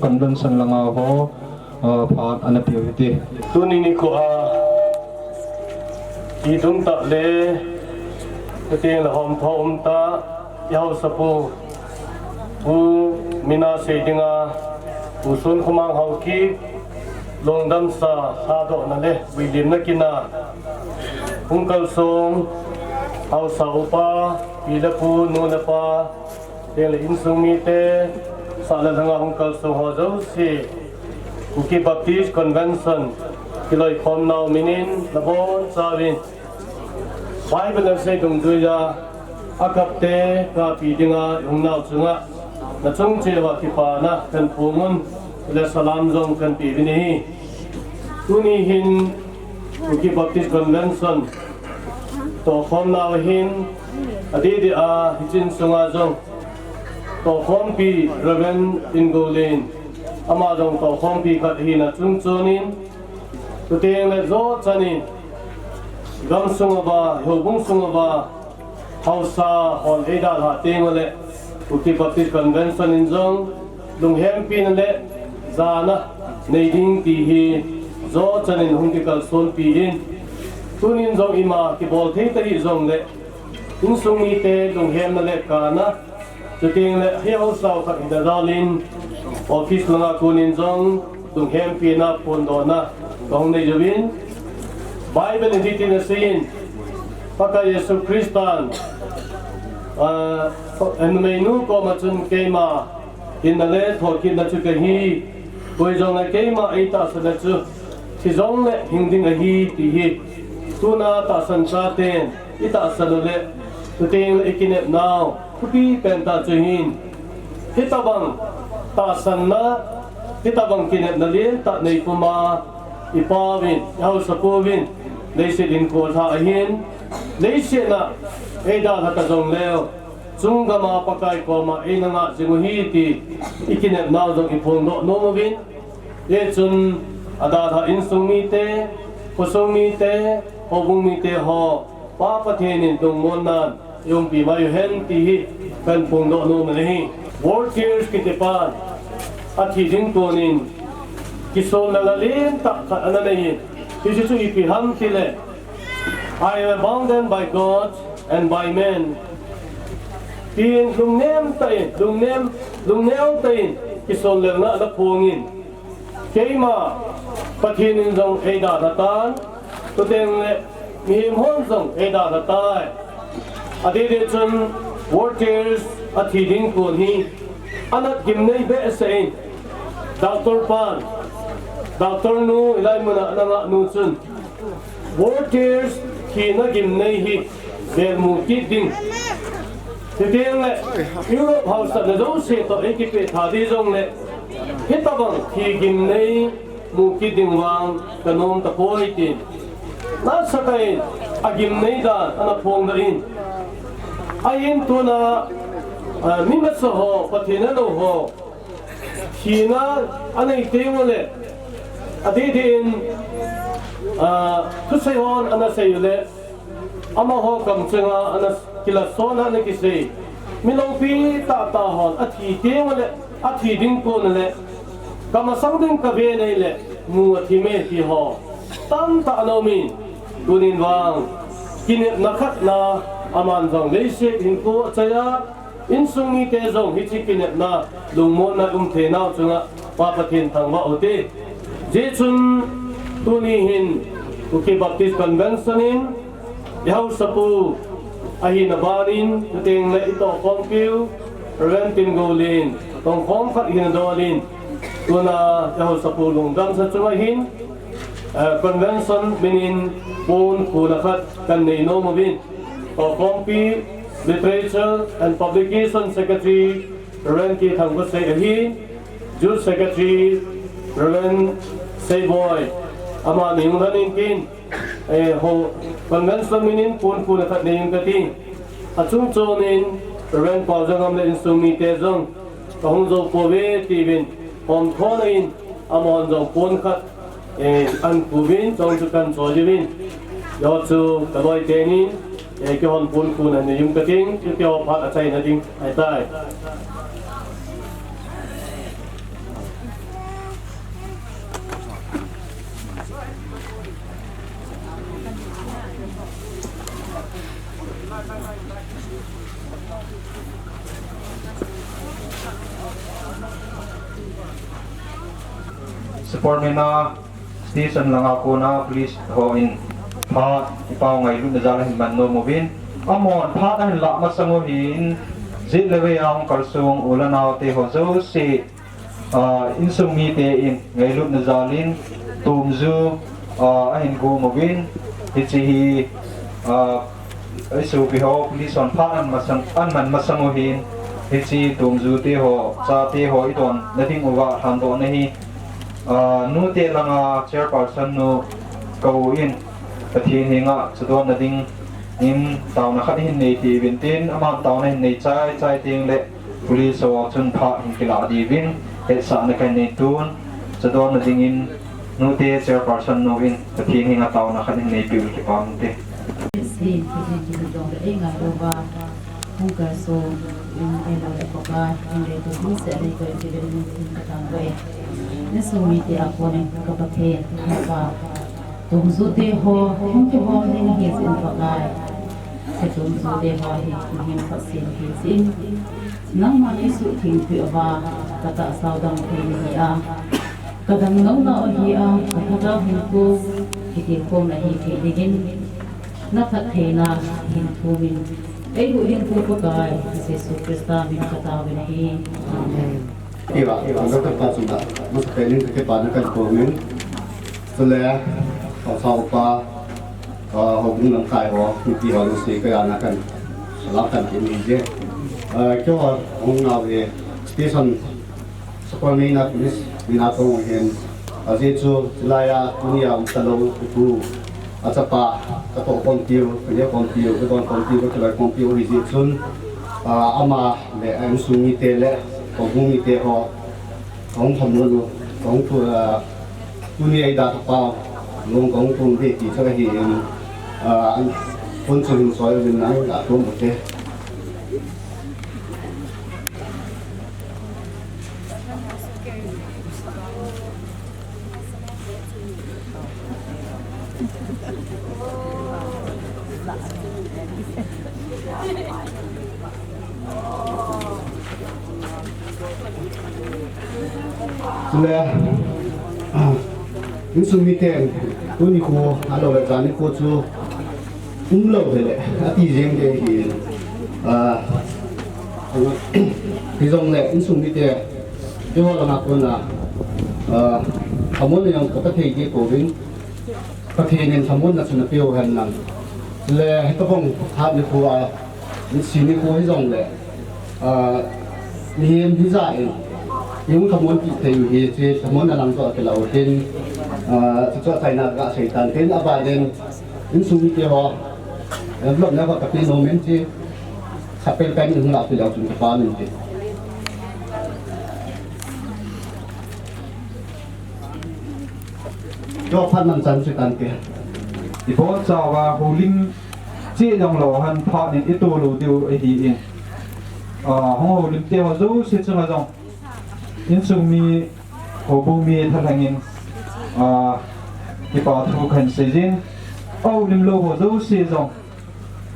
convention langa ho phat anapiu hiti tuni ni ko a i dung ta le te la hom thom ta yau sapu u mina se dinga u sun khumang hau ki longdam sa ha do na le wilim na kina ungkal song hau sa upa ila pu nu na pa te le insung mi te sa la hanga ungkal song ho zo si Uki Baptist Convention kiloi khom nau minin labon savin Bible say dung duya akapte ka pidinga yung nau chunga na chung chewa ki pa na kan pungun le salam zong kan pi bini tuni hin Uki Baptist Convention to khom nau hin adidi a hichin sunga zong to khom pi raven ingolin ama jong to khom pi khat hi na chung chunin tu teng le zo chanin gam sunga ba hobung sunga ba hausa hon eda ha teng le Uki Baptist Convention in jong lung hem pin le zana nei ding ti hi zo chanin hung ki kal sol pi in tunin jong ima ki bol thei tari jong le in sung mi te lung hem le kana tu teng le hi hausa khat da dalin office langa kunin jong tung hem pina pondona kong nei jovin Bible inditin na sin paka Yesu Kristan en menu ko machun kema in na le thokin na chu ke hi koi jong na kema eta sa na chu si jong le hingding a hi ti hi tuna ta san sa ten ita sa le tu ting ikinep now kupi penta chu hin hitabang ta san na hitabang kinep na lien ta nei kuma ipawin yau sa povin nei se din ko tha hin nei se na eda na ta jong leo chunga ma pakai ko ma ina nga jingu hi ti ikinep na jong ipong do no movin ye chun ada tha insung mi te kosong mi te hobung mi te ho pa pathenin tung mon nan yung pi ma yu hen ti hi kan pong do no ma hi World Tears Kitipan at hiding tonin kisol na lalin tak ananayin kisisu ipiham tile I am bound by God and by men tin lungnem tain lungnem tain kisol na na pungin keima pathinin jong eda datan tuteng le mihim hon jong eda datai adide chun World Tears at hiding ko ni anak gimnay be sein Dr. Pan Dr. Nu ilay mo na ananga nusun World Tears kina gimnay hi bel mu kiding titeng le Europe House na do se to ekipe thadi jong le hitabang ki gimnay mu kiding wang kanom ta poitin na sakay agimnay da anak pong da in ayin to na mingat sa ho patina no ho hina anay tewale adidin tusayhon anasayule ama ho kamchenga anas kilasona na kisay milopi tatahon athi tewale athi din ko nale kamasang din kabe nile mu athime ti ho tam ta anomin tunin wang kinip nakat na aman jong leise hinku chaya insung mi te jong hichikinep na lungmon na thena chunga papathin thangwa ote je chun tuni hin Uki Baptist Convention in yau sapu ahi na barin tuting le ito kompiu rentin golin tong kom khat hin dolin tuna yau sapu lungdam sa chumahin convention minin pun kunakhat kan nei no mobin to kompi Literature and Publication Secretary Reverend Ki Thanggut Say Ahi, Youth Secretary Reverend Say Boy, ama ning ranin kin ho convention minin pun at ning kating achung chonin Reverend Paujangam le insumi te jong kahung zo powe tivin hom thonain amon zo pun khat an kubin jong chukan chojivin yo chu kaloi tenin cái hòn phun phun này dùng cái tiếng cái tiêu phát ở đây là tiếng hải tai support me na station lang ako na please ho in pa ipaw ngay lu na jalahin man no movin amon pa tan la masanguhin zit lewe ang kalsung ulan te ho zo si insung mi te in ngay lu na jalin tumzu ahin go movin hichi isu biho please on pa an man masanguhin hichi tumzu te ho cha te ho idon nating uwa hando nahi nu te langa chairperson nu kau in pathin hinga chudon na ding in taw na khat hin nei ti vintin ama taw na hin nei chai chai ting le police o chun pha hin kila di vin he sa na kan nei tun chudon na ding in nu te chairperson nu in pathin hinga taw na khat hin nei bil ki pam te si ti dong de nga do ba buka so in ela de papa in de tu se de ko ti de ni ka tang ba nesumi te ako ne kapatid pa tumzu te ho hum ke ho ne hi sin pakai se tumzu te ho hi him pasin hi sin nang ma ni su thing pi aba kata saudang te ni a kadang nau na hi a kata hin ko ki ko na hi te digin na khat the na hin ko min ei hu hin ko pakai se su krista min kata ben hi amen Iwa, ang kapatid sudah, mas kailan kepada kan komen, setelah kau pa, hubung ng kayo, hindi ho gusto kaya nakan, salakan ini je. Kau ang nawe station, sekolah na pulis binatong hen, asitu selaya dunia talong itu, asapa kato kontiu, kerja kontiu, keton kontiu, kerja kontiu isisun, ama le ang sungi tele. Còn cũng như thế họ không thầm luôn không thua tu ni đã tập bao luôn cũng cùng thì chỉ cho cái gì anh quân sự soi bên này đã có một cái Sudah, ini sumiteng, tu ni ko, alo lepas ni ko tu, umlau deh, ati jeng deh hi, hizong le, ini sumiteng, dia orang aku na, kamu ni yang kata thei ko ring, kata ni kamu na sudah piu han nang, le, itu pun hab ni ko, ini sini ko hizong le, ni yang hizai. Yung kamuan kita yung hisi, kamuan na lang to at lautin, sa tayo na kasaitan. Kaya abayan, yung sumiti ho, vlog na ko kapin nomen si, kapil kain yung nga pilaw yung kapanin si. Yo pan man san si tante. Ipo sawa huling chi dong lo han pa ni itu lo diu hi in. Hong huling te wa zo si chunga dong. Insung mi hobu mi thalangin ipa thu khan sejin au lim lo ho zo se zong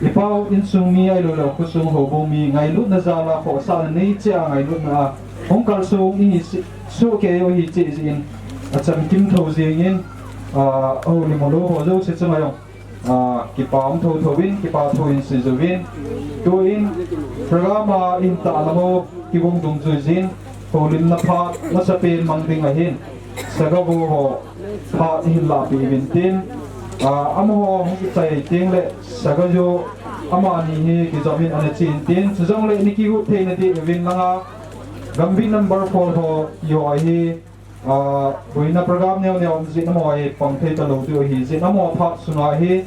ipa insung mi ai lo lo kusung hobu mi ngai lu na za la ho sa nei cha ngai lu na hong kal so ni su ke yo hi chi jin acham kim tho jingin au lim lo ho zo se chama yo kipa om tho tho win kipa tho in se zo win to in programa in ta alamo kibong dung zu jin Holim na pa nasapin mangding ahin sagabu ho pa hila pi vintin amo ho sai ting le sagajo ama ni hi kizamin ane chin tin sujong le niki hu the na di vin langa gambi number 4 ho yo hi buina program ne on zin mo ai pang the ta lo tu hi zin mo pa suna hi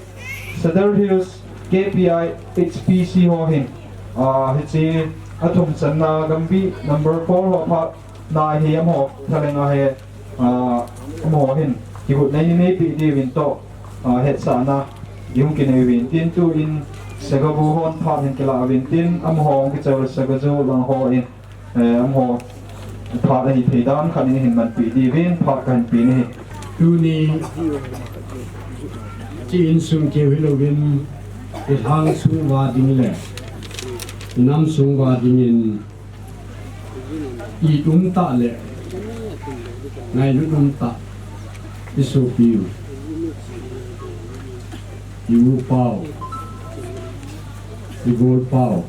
Cedar Hills KPI HPC ho hin hi atum sanna gambi number 4 ho pa na hi am ho thalenga he mo hin ki hut nei nei pi di win to het sana yung kinai win tin tu in sagabu hon pa hin kila win tin am ho ki chaw sagajo lang ho in am ho pa hi theidan khan in hin man pi di win pa kan pi ni tu ni chi in sum ke win hang sung wa ding le nam sung wa ding in I ta le ngai lu ta isu piu yu pao igol pao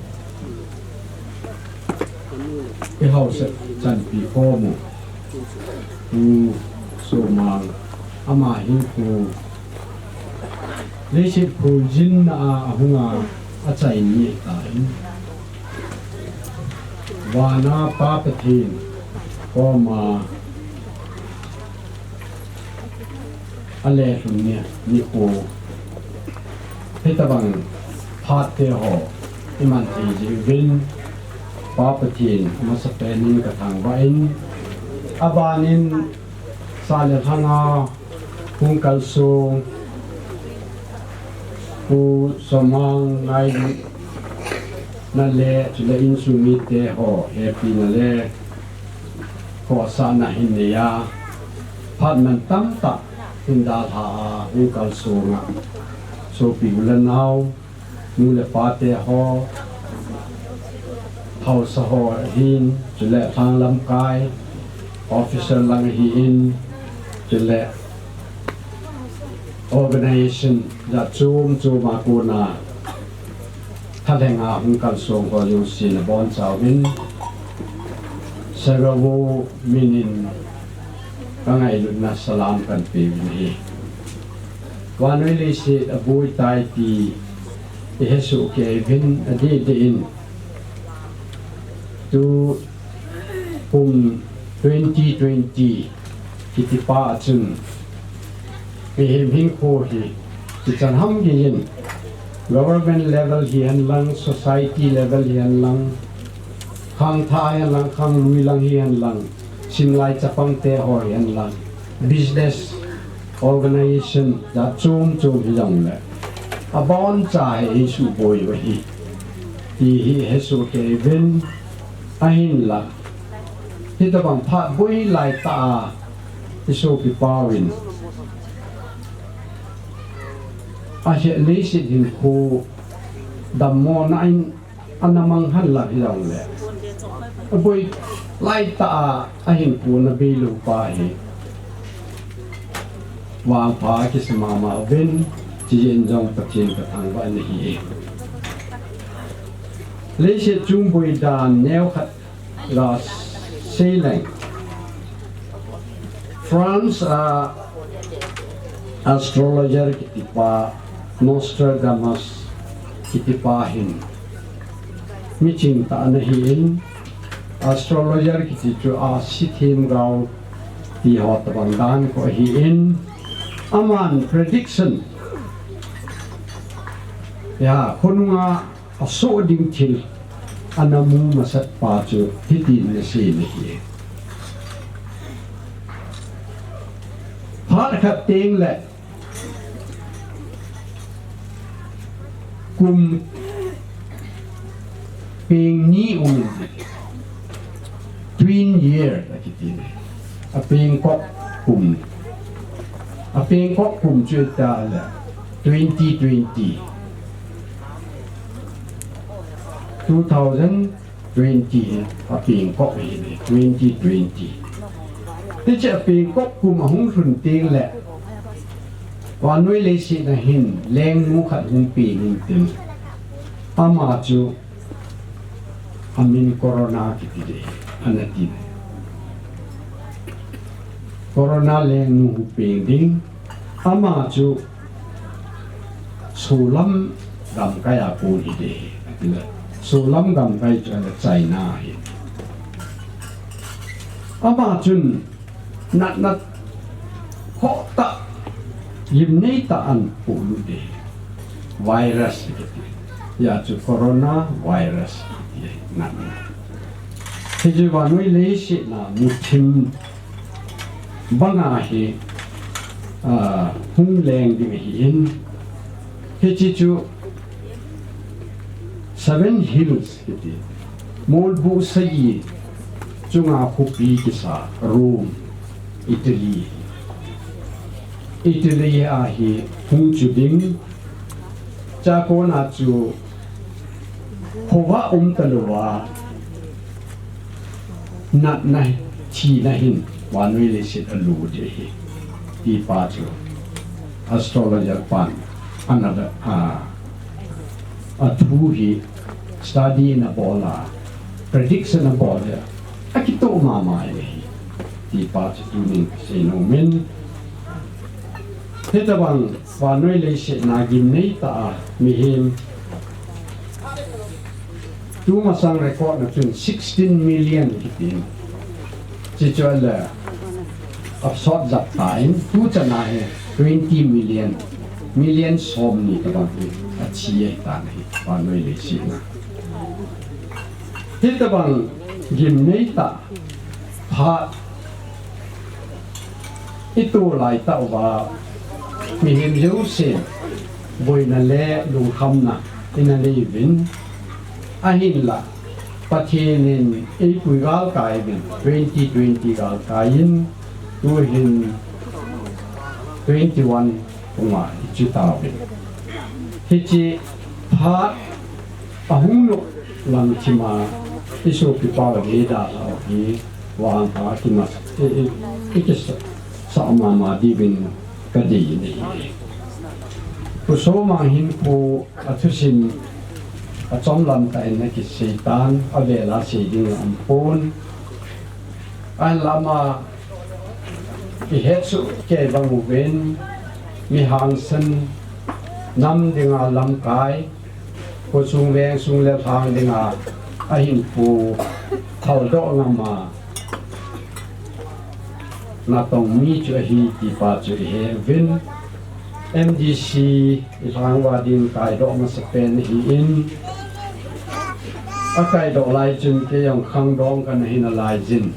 cái hậu sẽ chẳng bị khó một số mang ama hin ku lấy sự phù dinh à hung à chạy nhẹ tại và na pa pathin có mà ale hung nhẹ ni ku thế ta bằng phát thế họ iman thì vin pa pathin mà sắp đến cái thằng vain abanin sale hanga kung kalsung ku somang ngai na le chule in sumite ho happy na le ko sana hinya phat man tam ta in da tha kung kalsung so pi ulanau mu le pate ho thau sa ho hin chule thang lam kai officer lang hi in chule organization da chum ma ko na thalenga hung kal song ko yung sin bon chawin sagawo minin kangai lu na salam kan pe ni wanoi le se abui tai ti hesu ke vin adi de in tu 2020 kiti pa chun pe him ko hi ti chan ham gi yin government level hi an lang society level hi an lang khang tha hi lang khang lui lang hi an lang sim lai chapang te ho hi an lang business organization da chum hi jang le abon chai isu boy hi ti hi hesu ke vin ahin laที่ตะบังพัดบุยลายตาที่โซปิปาวินอาเจลิสิหินคูดัมโมนัยอันนมังหันหลักที่เราเลยบุยลายตาอาหินคูนบีลูปาหิวางพาคิสมามาวินจีเอ็นจงปะเจนกระทางวันนี้เองลิสิจุงบุยดานแนวขัดลาsailing. France astrologer kitipa Nostradamus kitipahin. Miching ta anahin astrologer kititu sithim gaw ti hot bangdan ko hiin aman prediction. Ya kununga aso ding til anamu masat pacu hitin na sini hi. Par khat ting le kum ping ni twin year la kitin a ping kok kum chu ta la 2020 2020 a ping kok hi 2020 ti cha ping kok kum hung sun ting le wa noi le si na hin leng mu khat hung ping tin ama chu amin corona ki ti de anatin corona leng nu ping ding ama chu sulam dam kaya pu hi de sulam gam kai China hi ama chun nat ho ta yim nei ta an pu lu de virus ya chu corona virus nat he ji wa noi le shi na mu thim banga hi hung leng ding hi in he chi chu 7 hills kiti mol bu sai chunga khupi kisa Rome Italy a hi hung chu ding cha ko na chu khowa talwa nat na chi na hin wan wi le sit alu de hi ti pa chu astrologer pan another a thu hi study na bola prediction na bola akito mama hi ti pa chu tu ni se no men heta bang wan wi le sit na gim nei ta mi him tu masang record na chun 16 million kitin chi chola absorb that time tu chana hai 20 million som ni ka bang hi achi ai ta nei pa noi le si na hit ta bang gim nei ta pha itu lai ta wa mi him yo se boi na le lu kham na ina le vin ahin la pathinin ei pui gal kai bin 2020 gal kain tu hin 21 kuma chi ta bin hi chi pha ahung lo lang chi ma isu pi pa ge da la hi wa pa ki ma e ki sa ma ma di bin ka di ni pu so ma hin ko athusin a chom lam ta in ki seitan avela seiding ampon an lama ki hetsu ke bangu ven mi hangsan nam dinga lam kai ko sung le thang dinga a hin pu thau do ngama na tong mi chu hi ti pa chu he vin MDC isang wadin kai do ma sapen hi in akai do lai chun ke yong khang dong kan hin lai jin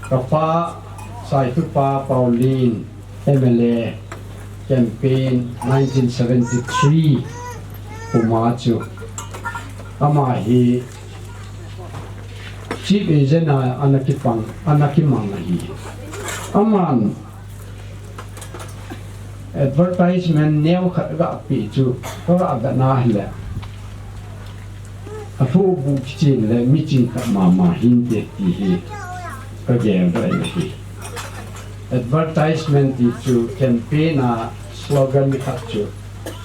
ka pa sai tu pa Pauline MLA campaign 1973 umachu ama hi chief engineer anakimang hi aman advertisement neo khat ga pi chu ko ga na hile a fu bu chin le mi chin ka ma hin te ti hi ka ge ba hi advertisement ti chu campaign a slogan mi khat chu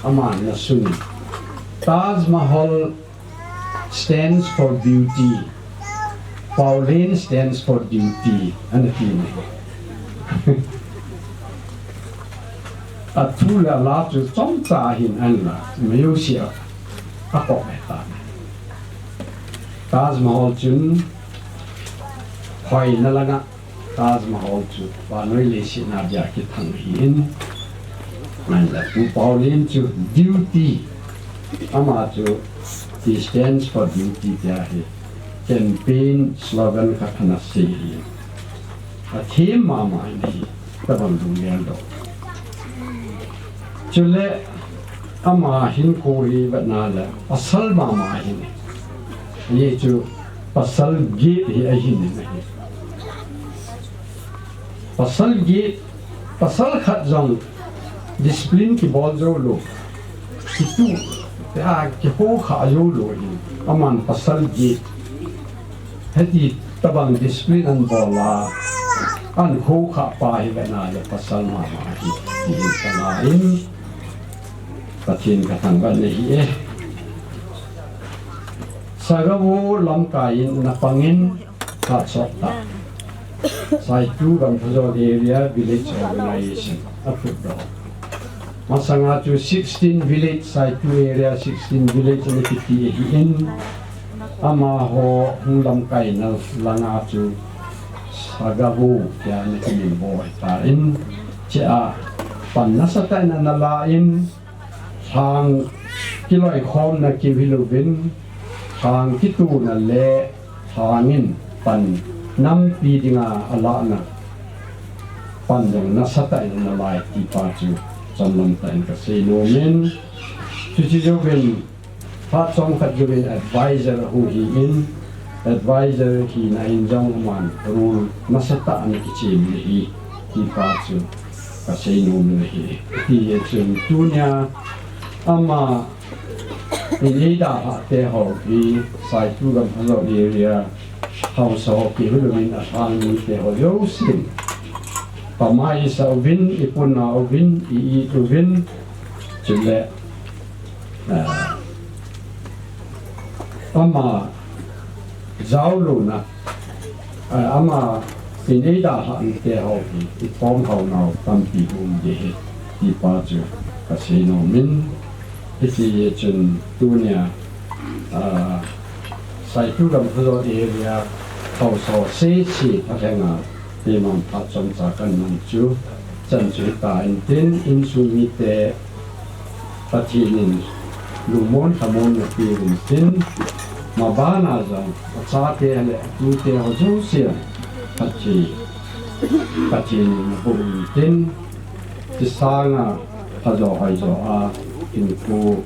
aman na sun Taj Mahal stands for beauty, Pauline stands for duty and the a thula la chu chom ta hin an la meu sia a ko ta Taj Mahal chun hoi na langa Taj Mahal chu wa noi le si na ja ki thang hin man la pu Pauline chu duty ama chu he stands for duty ja hi campaign slogan ka thana se hi a theme ma ma ni ta ban du yan do chule ama hin ko hi na la asal ma ma hin ye chu pasal gate hi a hin ni pasal khat jong discipline ki bol jo lo ki tu ta ki ho kha jo lo hi aman pasal gate heti tabang discipline an bola an ho kha pa hi na la pasal ma ma hi ta na in pathin ka thang ban hi e sagawu lam kain na pangin ka chota sai tu gam phajo area village organization apuddo masanga chu 16 village sai tu area 16 village ni kiti hi in ama ho lam kai na langa chu sagawu kya ni kin boy ta in cha pan na sa ta na la in thang kiloi khom na ki viluvin thang kitu na le thangin pan nam pi dinga ala na pan dong na sata na lai ti pa chu chanlam ta in ka se no men chu chi jo ben pa chong khat jo ben advisor hu hi in advisor hi na in jong man rule na sata na ki chi hi ti pa chu kasi numeri ti chun tunya ama inida ate ho ki sai tu gam phalo area house ho ki hulumin asang ni te ho yo sin pamai sa ovin ipun na ovin I ovin chule ama zaulo na ama inida ate ho ki ipom ho na tampi de di pa chu kasi nomin iti chun tunya sai tu gam phalo area house se chi athenga timang patson sa kan man chu chan chu ta in tin in su mi te patinin lumon hamon na pirin tin mabana jang cha te le tu te ho jo sia patinin bum tin tisanga hajo hajo a in ku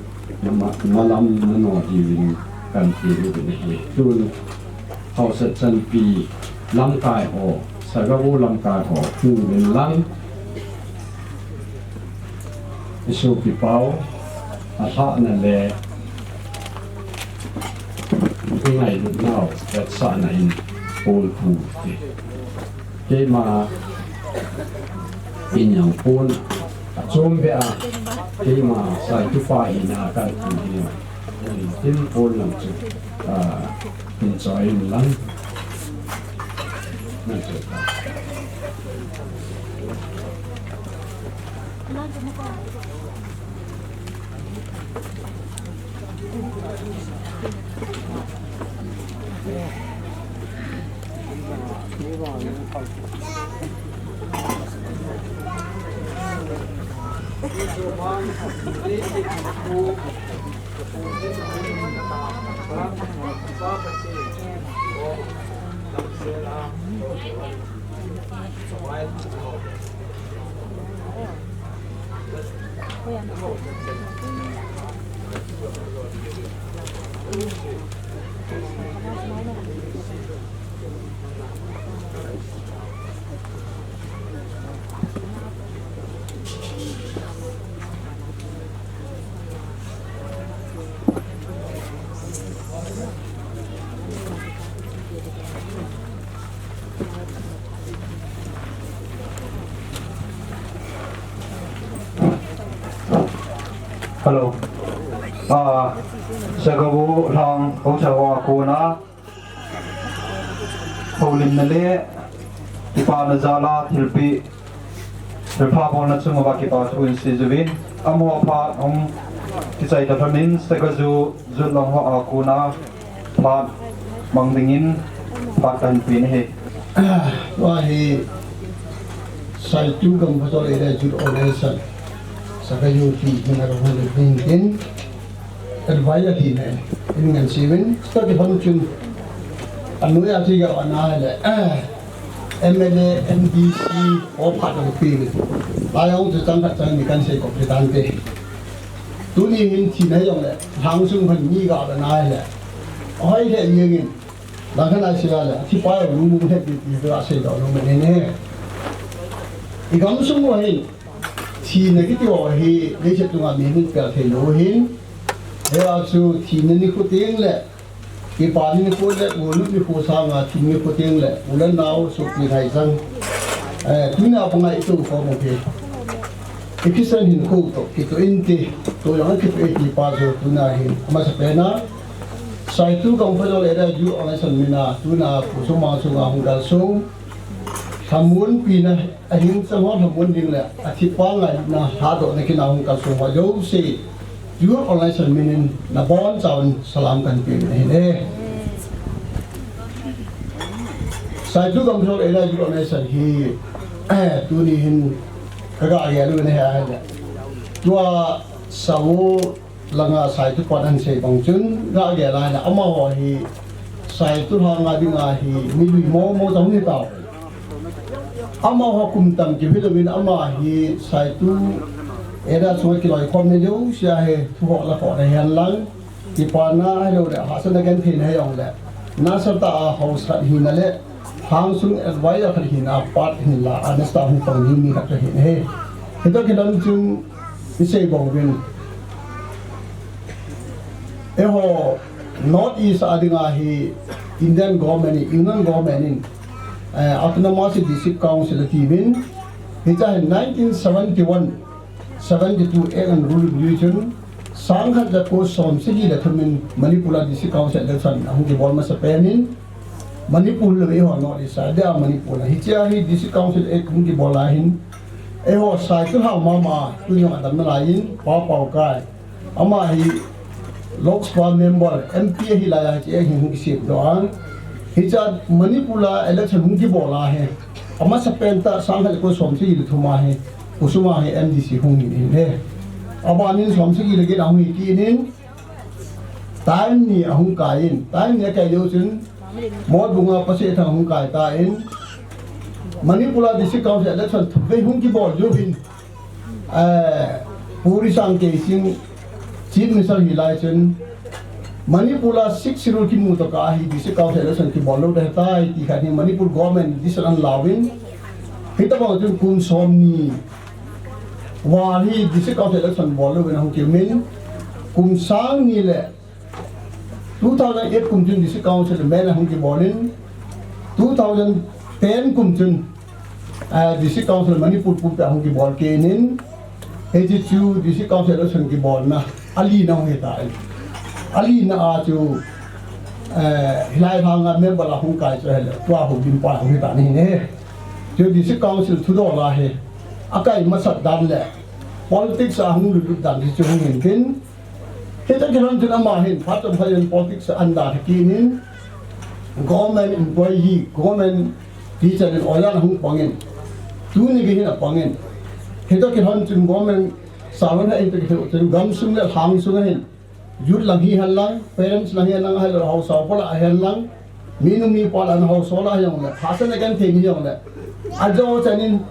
malam no divin kan ti ru ni tu house chan pi lam kai ho sagawu lam kai ho tu bin lang isu pi pau a tha na le ngai lu nau that sa na in pol pu ke ma in yang pon chom be a ke ma sai tu fa ina ka tu ni tin pol lam chu in chai in lang na chu Hello. Sagawu lang usawa ko na Paulin na le ipa na zala tilpi tilpa po na tsumaba kipa tuwin si Zubin amo pa ang kisay tapamin sagazu zulang ho ako na pa mangdingin pa kanpin he wahi sai tu gam botol ida jud onesan sagayu ti minarawan din advaya di ne dengan siwin start function anu ya tiga ana le MLA MDC o part of the layong tu tangkat tang di kan se ko pretante tu ni min ti na yong le hang sung phan ni ga da na le oi le yeng la kana sia le ti pa lu mu he di ga se do lo me ne I gam sung mo hin ti na ki ti o he le che tu ma mi ni ka the lo hin he a su ti ni ko teng le ki pa ni ko le ulu ni ko sa nga ti ni ko teng le ulan nao su ki thai sang tu na pa ngai tu ko mo ke ikisan hin ko to ki to inte to yang ki pe ki pa so tu na hin ma sa pe na sai tu kam pa le da ju on san mina tu na pu so ma so nga hung dal so samun pi na a hin sa ho samun ding le a thi pa ngai na ha do na ki na hung ka so wa yo se you online san minin na bon chaun salam kan pi ne ne sai tu kam so le da ju online san hi tu ni hin kaga ya lu ne ha ja tua sawo langa sai tu pan an se bang chun ga ya la na ama ho hi sai tu ha nga bi nga hi mi bi mo mo jong ni ta ama ho kum tam ki vitamin ama hi sai tu era so ki loi khom ne lu sia he thu ho la ho ne han lang ki pa na ha lo de ha san gan thin he yong le na sa ta ho sa hi na le hang sung advise khar hi na pat hin la anasta hu pang ni mi ka he ne Kita kita jun isay bawin. Eho North East adingahi Indian government, England government, autonomous district council teamin. Kita 1971, 72 and ruling region. Sanghat jako som segi la thumin Manipur district council election ahung ki bol ma sa penin. Manipur le ho North East ada Manipur la hichahi district council ek hung ki bolahin. Eho sai tu ha mama tu nyong adam na lain pa kai. Ama hi Lok Sabha member MP hi la chi ek hung ki sip doan. Hicha Manipur la election hung ki bola hai. Ama sa penta sanghat ko som segi le thuma hai. Usuma hai MDC hung ni he. Abanin somsigi lagi dah hui kinin, time ni ahung kain, time ni kaya jauhin, mod bunga pasir thang ahung kai kain, Manipur district council election thupei hung ki bol jauhin, puri sang casing, chief minister hilai chen, Manipur 6-0 ki muto kahi district council election ki bol lo dah tai, tiga ni Manipur government district lawin, kita bawa jauhin kun somni. Wali district council election bolu ben hong kimin kum sang ni le 2008 kum jun district council men hong ki bolin 2010 kum jun district council Manipur pu pe hong ki bol kenin heju district council election ki bol na ali na he ta ali na a chu hilai hanga member la hong kai che hele twa ho bin pa hong ta ni ne chu district council thu do la he akai masat dan le politics ahung lu dan di chung hin kin kita kiran tuna mahin patom phayan politics anda kinin government employee government teacher and oyan hung pangin tu ni gi na pangin kita kiran tun government sawan ha inte ki tun gam sung le hang sung hin yut lagi halang parents lagi halang hal house pala halang minumi pala house ola yang le hasan kan theni yang le ajo chanin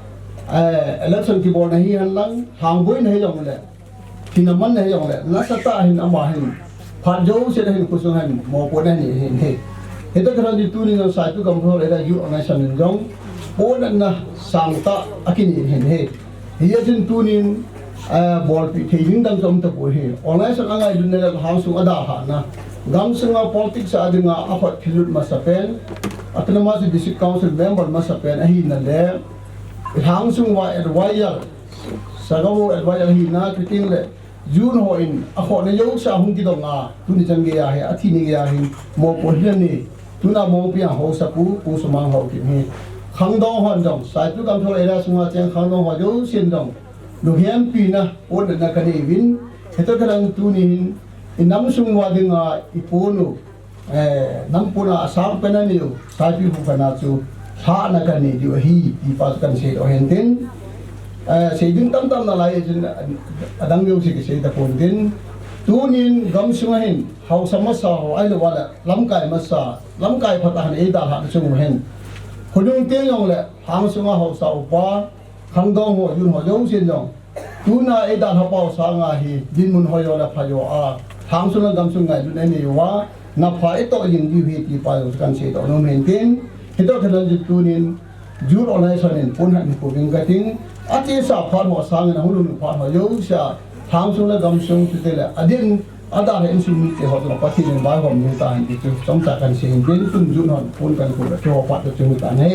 election ki bol nahi halang hangboi nahi jong le kinaman nahi jong le nasata hin amahin phajo se hin kusung han mo ko na ni hin he heta kran di tu ni no sai tu kam tho le da yu organization nin jong po na sangta akini hin he hiya jin tu nin bol pi thein dang jom ta po he organization angai dun ne house ada ha na gam sunga politics adinga afat khilut masapen autonomous district council member masapen ahi na le hang sung wa advisor sagawo advisor hi na kiting le jun ho in a ho na yo sa hung ki dong a tu ni chang ge ya he a thi ni ge ya hin mo po hian ni tu na mo pi ho sa pu samang ho ki ni khang dong hon dong sai tu kam tho era sunga chang khang dong ho yo sin dong lu hian pi na po na ka ni win heto kalang tu ni in nam sung wa dinga iponu nam puna asam pena ni sai pi hu kana chu ha na kan ni ju hi di pas kan se do hen tin se din tam tam na lai jin adang yo si ke se ta pon din tu nin gam sunga hin hau samasa ho ai lo wala lam kai masa lam kai phata han e da ha chung hen khudung te yong le hang sunga ho sa pa khang dong ho yun ho yo sin dong tu na e da ha pau sa nga hi din mun ho yo la pha yo a hang sunga gam sunga du ne ni wa na pha e to yin di hi ti pa yo kan se do no men tin kita kena jitunin jur organization in pun han ko bing gating ati sa phan mo sang na hulun phan ho yo sa thang sung la gam sung tu te la adin ada hen sung mi te ho la pati ne ba hom ni ta han ti som ta kan sing bin tun jun hon pun kan ko to pa to chu ta ne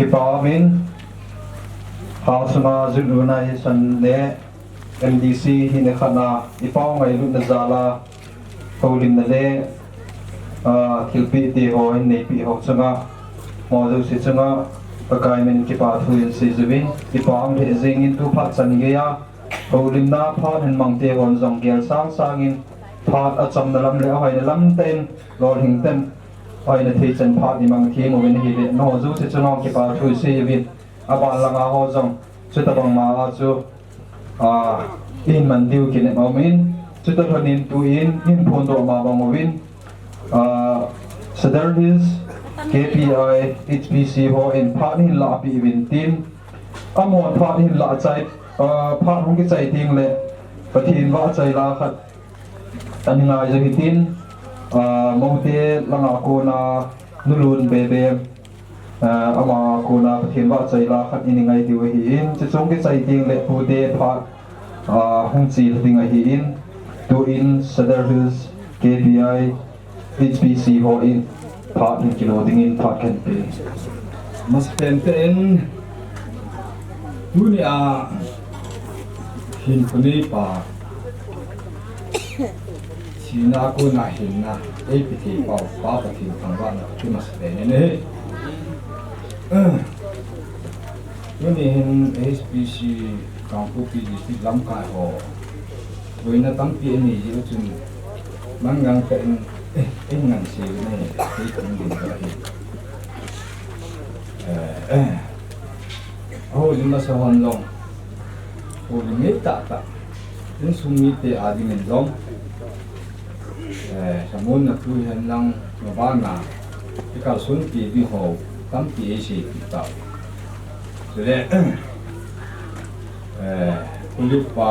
Kipa amin House na zuluna hisan le MDC hine khana ipaw ngai lu na zala holin na le kilpi ti ho in nei pi ho changa mo si changa pakai men kipa thuin si zuwin ipaw le zing in tu phat chan ge ya holin na phan hen mangte hon zong gel sang sang in phat acham na lam le hoi lam ten lol hing ten ai na thei chan pha ni mang thi mo wen hi le no zu che chunong ki pa thu se vi aban langa ho jong chu ta bang ma chu in man diu ki ne ma min chu ta hanin tu in phon do ma ba mo win sadar his KPI HPC ho in pha ni la pi win tin amon pha ni la chai pha hong ki chai ting le pathin wa chai la khat taninga jagitin mote langa ko na nulun bebe ama ko na pathin wa chai la khat ini ngai ti hi in che chong ki chai ting le pu de pha hong chi thing hi in to in sadar his KPI HPC ho in pha in kilo ding in pha kan pe mas penten dunia hin kuni pa China ko na hin na APT pa pa pa tin thang ba na ki mas pen ne yuni hin HPC kampu pi district lam kai ho boina tam pi ni ji chun mangang pen ngan si ne ki kan din ka hi oh jumla sa hon long oh ni ta in sumi te adi men long samun na tu hen lang no ba na ikal sun ti bi ho tam ti e si ta le kulit pa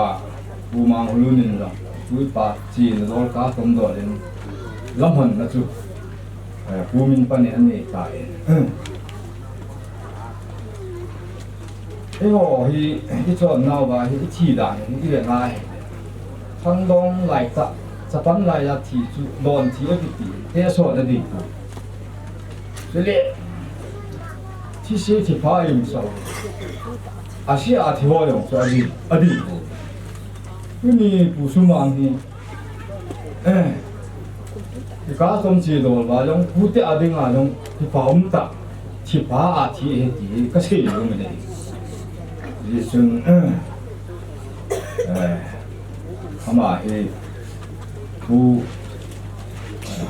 bumang hulunin lang kulit pa chi no ka tom do den lamhon na chu bumin pa ni an ni ta ho hi chọn nào và hi chỉ đàn hi cái này thằng đông lại ta sắp tới lại là thì đòn thì cái gì thế số là gì cho nên thì sẽ thì phải dùng số sẽ thì phải dùng số gì đi cái này bổ sung mang thì cái cá tôm chỉ đồ và dùng bút để đi ngà dùng thì phải không ta thì phải thì cái gì dùng cái này Jisun, ama he tu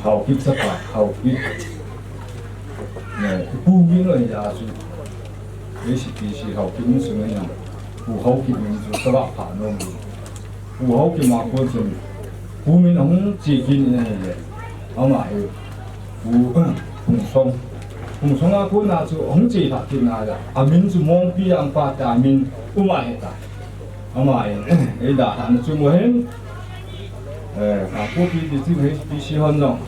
hậu kịp sắp phải hậu kịp, bu miếng rồi giờ chú, cái hậu kịp những sự này nhá, bu hậu kịp những chú các bạn phản nông, bu hậu kịp mà quan trọng, bu miếng không chỉ kinh này vậy, ama he bu hùng song a ko na chu hong chi tha ki na ya amin chu mong pi ang pa ta amin uma he ta ama e da han chu mo hen a ko pi di ti he pi si hon long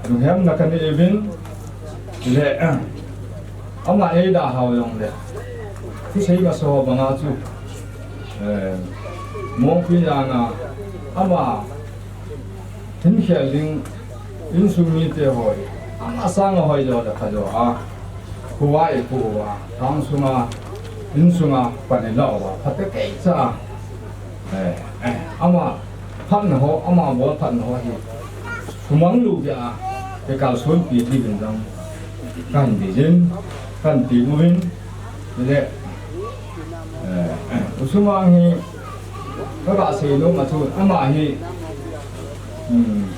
ru hem na kan evin le ama e da ha long le ti sei ma so ba nga chu mong pi ya na ama tin khia ling in su mi te hoi ama sang hoi jo da khajo huwa e huwa thang sunga in sunga pane la wa phatte ke cha ama phan ho ama bo phan ho hi sumang lu ya ke kal sun pi di bin dang kan di jin kan ti mu hin le usumang hi ka ba se no ma chu ama hi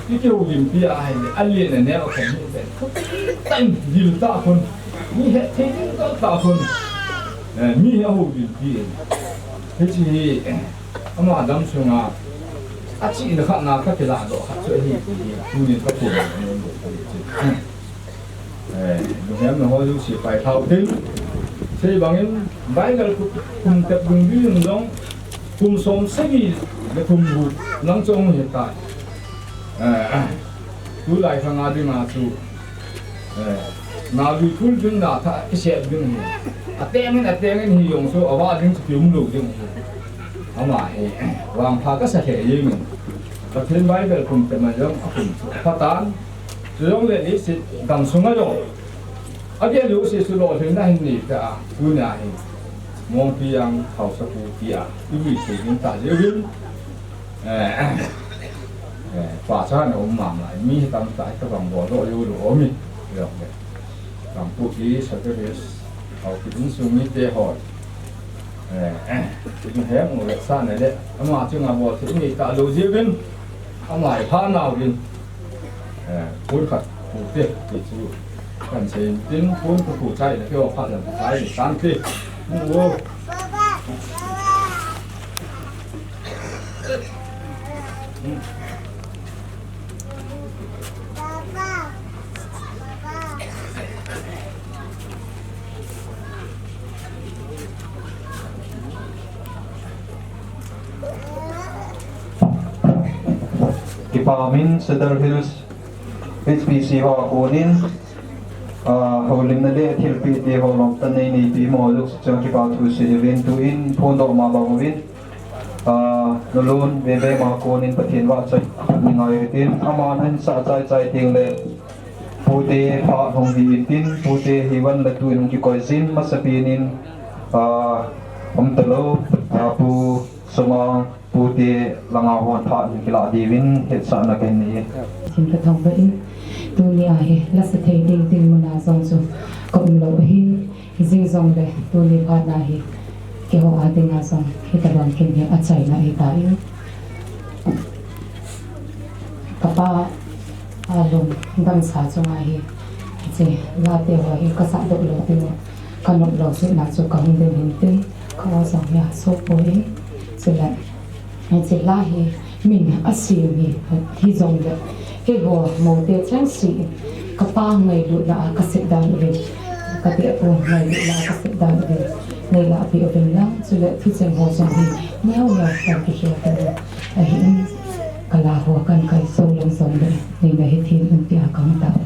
cái kiểu điểm bia hay là ăn liền là nè ở cái tanh nhiều taคนมีเหตุที่ก็ตาคนมีเหตุหูđiểm bia thế thì ông mà đâm xuống à chị nó khát nào khát cái lạ đó khát chơi thì tu liền có tiền lúc em nó hơi chỉ phải thao tính thế bằng em vài lần cùng tập cùng đi đường đó cùng sống sẽ gì để cùng hụt nắng trong hiện tại tu lại thằng nào đi mà tu nào đi phun chun nào thà cái xe đừng à tên thì dùng số ở ba đừng chịu đủ đừng mà vàng phá cái xe gì mình và thêm vài về cùng tập mà giống phát tán giống lên đi sẽ cầm súng ở đâu ở đây lúc sẽ sửa đổi thế này thì cả tu nhà thì mong piang hậu sắc phù pia tu vị thì chúng ta dễ biết phá sản nó mầm lại mi tam tại các vòng bỏ độ yêu đồ mi được đấy làm phụ khí sẽ cái đấy hậu kính xuống mi tê hỏi chúng hép một cái sản này đấy mà chúng là bỏ thì người ta đồ dễ bên ông lại phá nào bên cuốn khẩn cụ tiết thì chú cần chế đến cuốn của cụ chạy là kêu phát là cái để sáng kia mua Kipamin Cedar Hills HPC ho kunin holim na le thilpi te holom tanay ni pi mo luk sa kipa tu si event tu in phondo ma ba win nulun bebe ma kunin pathin wa chai ni ngai tin aman han sa chai ting le pute pa hong hi tin pute hiwan la tu in ki koi zin masapinin talo pu sumang pute langahon tha ni kila divin het sa na ken ni xin ka thong vậy tu ni ai la se thei ding ding mona zong chu ko lo hi jing zong le tu ni pha na hi ke ho a ding a zong ke ta ban ken hi a chai na e ta i papa a lum dam sa chu ma hi che la te wa hi ka sa do lo te ka no lo se na chu ka hung den hin te ka zong ya so po e se la che la hi mình asim hi zong le cái hồ màu tiêu trắng xị các ba ngày lụi là các sự đàn về các địa phương ngày lụi là các sự đàn về ngày là bị ở bên lăng rồi lại thứ gì hồ dòng thì nheo nheo càng cái kia cái hiện cả là hồ cần cái sâu lông sông đấy nên là hết thiên ứng tia công tạo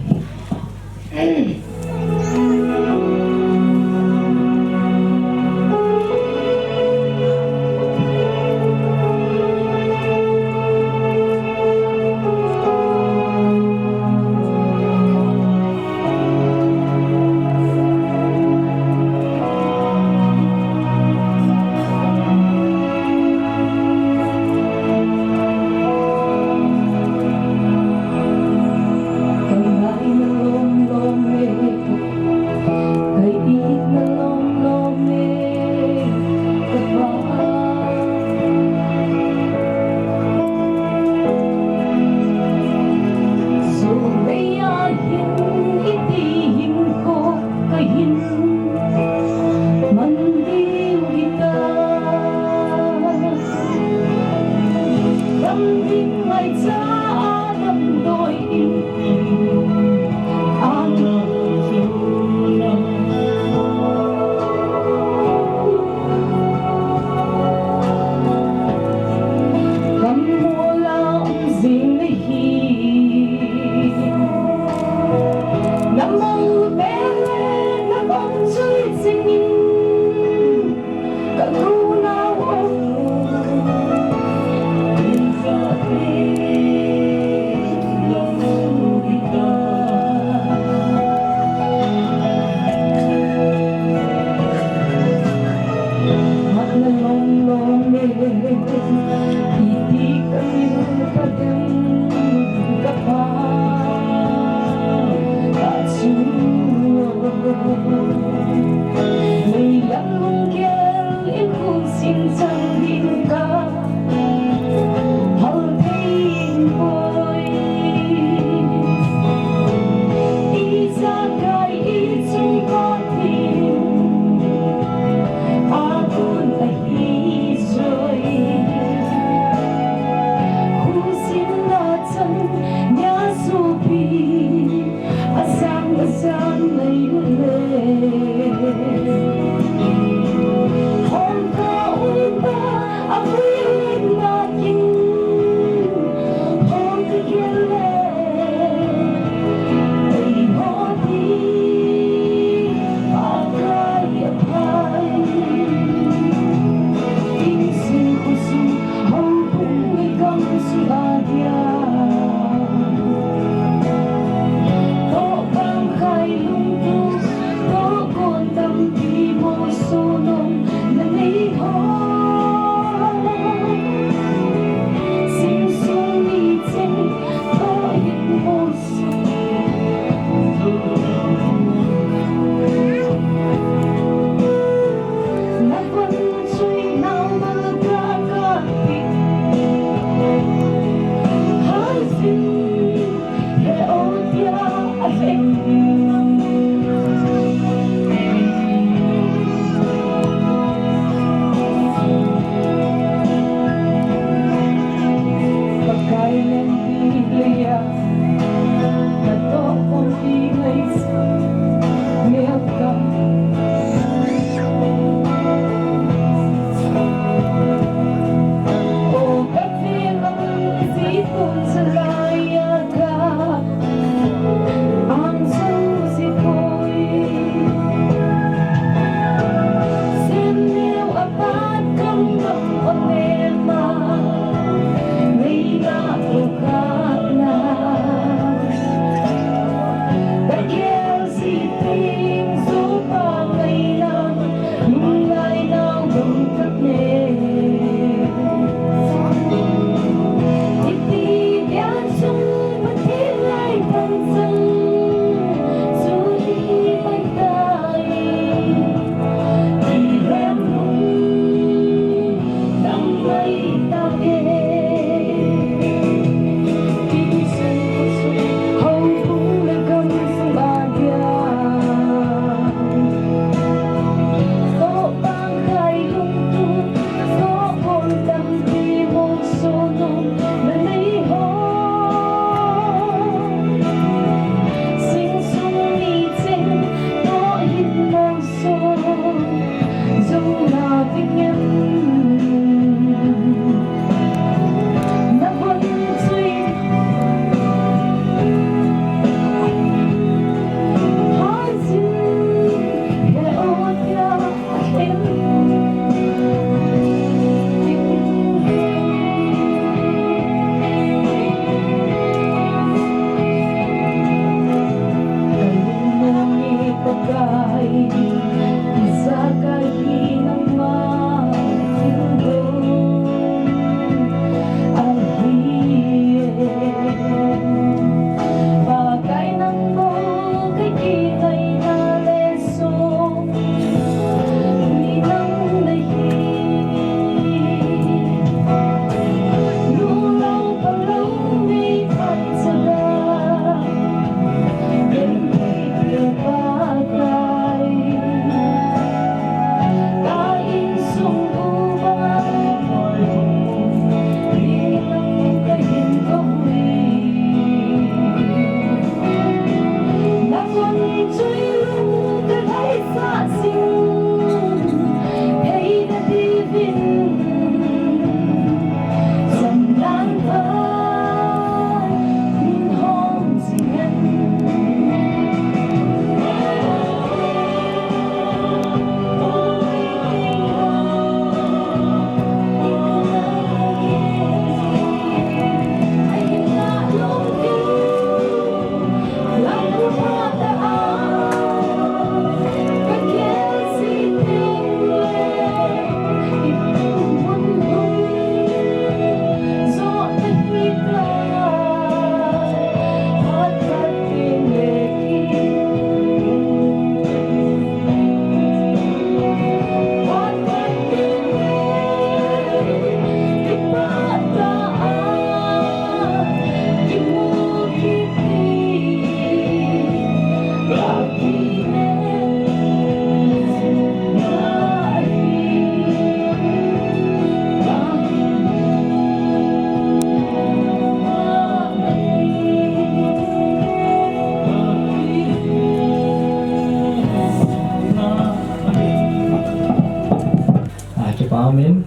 pamin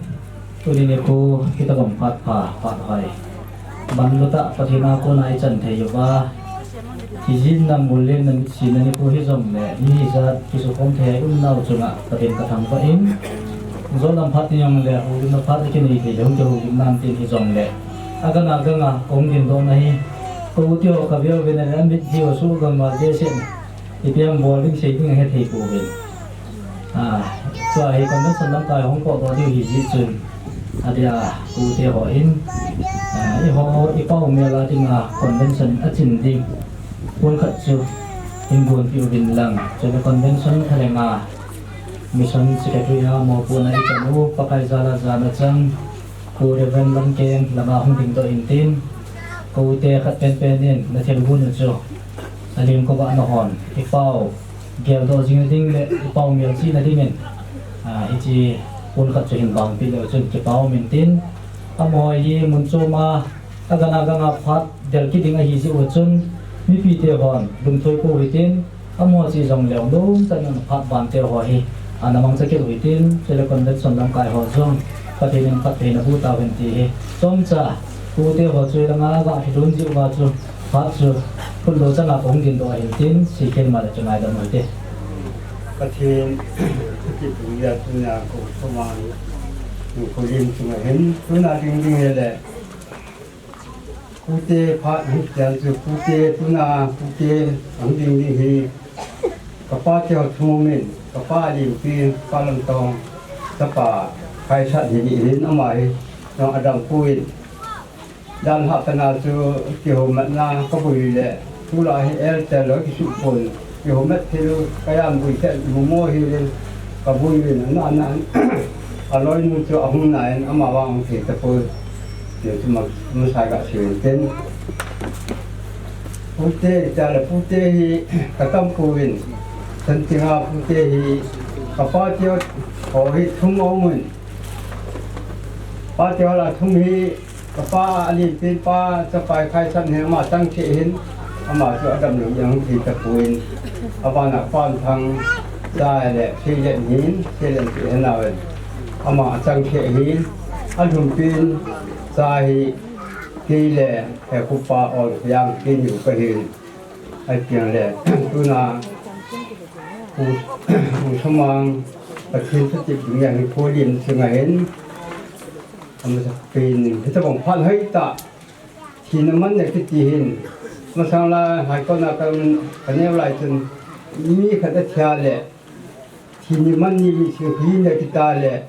tuni ni ko kita bang pat hai ban luta pathina ko nai chan theyuwa hijin na mulen na sinani ko hizom le ni za kisu kom the un nau chunga pathin ka thang pa in zo lam phat nyang le hu na phat ke ni ke jong jo nam tin hizom le agana ganga kong din do nahi ko tio ka bio ve na ran bit jiwa su gam ma je sen ipiam bowling shaping he thei ko ve so ai kon na san lam kai hong ko do di hi ji chun adia ku te ho in i ho i pau me la tinga convention a chin ding pun khat chu in bun piu bin lang cho convention thalenga mission secretary ha mo pu na i chanu pakai zala zana chang ku reven lam ken lama hong ding to in tin ku te khat pen nin na thel bun chu alim ko ba na hon i pau gel do jing ding le i pau mial chi na ding men i chi pun khat chu hin bang pi le chun ki pau min tin amoi yi mun chu ma agana ganga phat del ki ding a hi ji o chun mi pi te hon dum thoi ko hitin amo chi jong leong dum tan phat ban te ho hi anamang sa ke hitin sele kon det son lam kai ho jong pathin phat pe na bu ta ven ti hi som cha ku te ho chui langa ga hi dun ji wa chu phat chu kun lo cha na ong din do hitin si ken ma la chunai da mo te pathin ki tu ya tu na ko so ma ni ko yin chu ma hen tu na ding ding le ku te phat hu jan chu ku te tu na ku te ang ding ding hi ka pa te ho thu min ka pa lim pi pa lam tong sa pa khai sat hi ni hin amai no adam kuin dan ha ta na chu ki ho ma na ka bui le tu la hi el te lo ki su pon ki ho met te lu ka yan bui te mo mo hi le ka bui na na aloi nu chu ahun na en ama wang ki ta po để cho mà sai cả sự tin pute cha là pute hi cả tâm kuin thân tiếng ha pute hi cả ba tiêu hỏi thung ông mình ba tiêu là thung hi cả ba ali pin ba cho phải khai sanh hè mà tăng trị hin mà cho đầm lượng yang thì tập kuin ba na quan thằng sai lệ khi nhận hin khi nhận trị nào mà tăng trị hin anh hùng pin sai khi lệ hệ khu pa on yang khi nhiều cái hình ai tiếng lệ tu na khu sông mang ở trên tất cả nhữngอย่างphổ biến sự ngày hen mà pin thì ta bằng phan hay ta thì nó mất cái gì hình mà sang là hai con nào cái này lại chân mi cái đó theo lệ thì nó mất như sự khí này cái ta lệ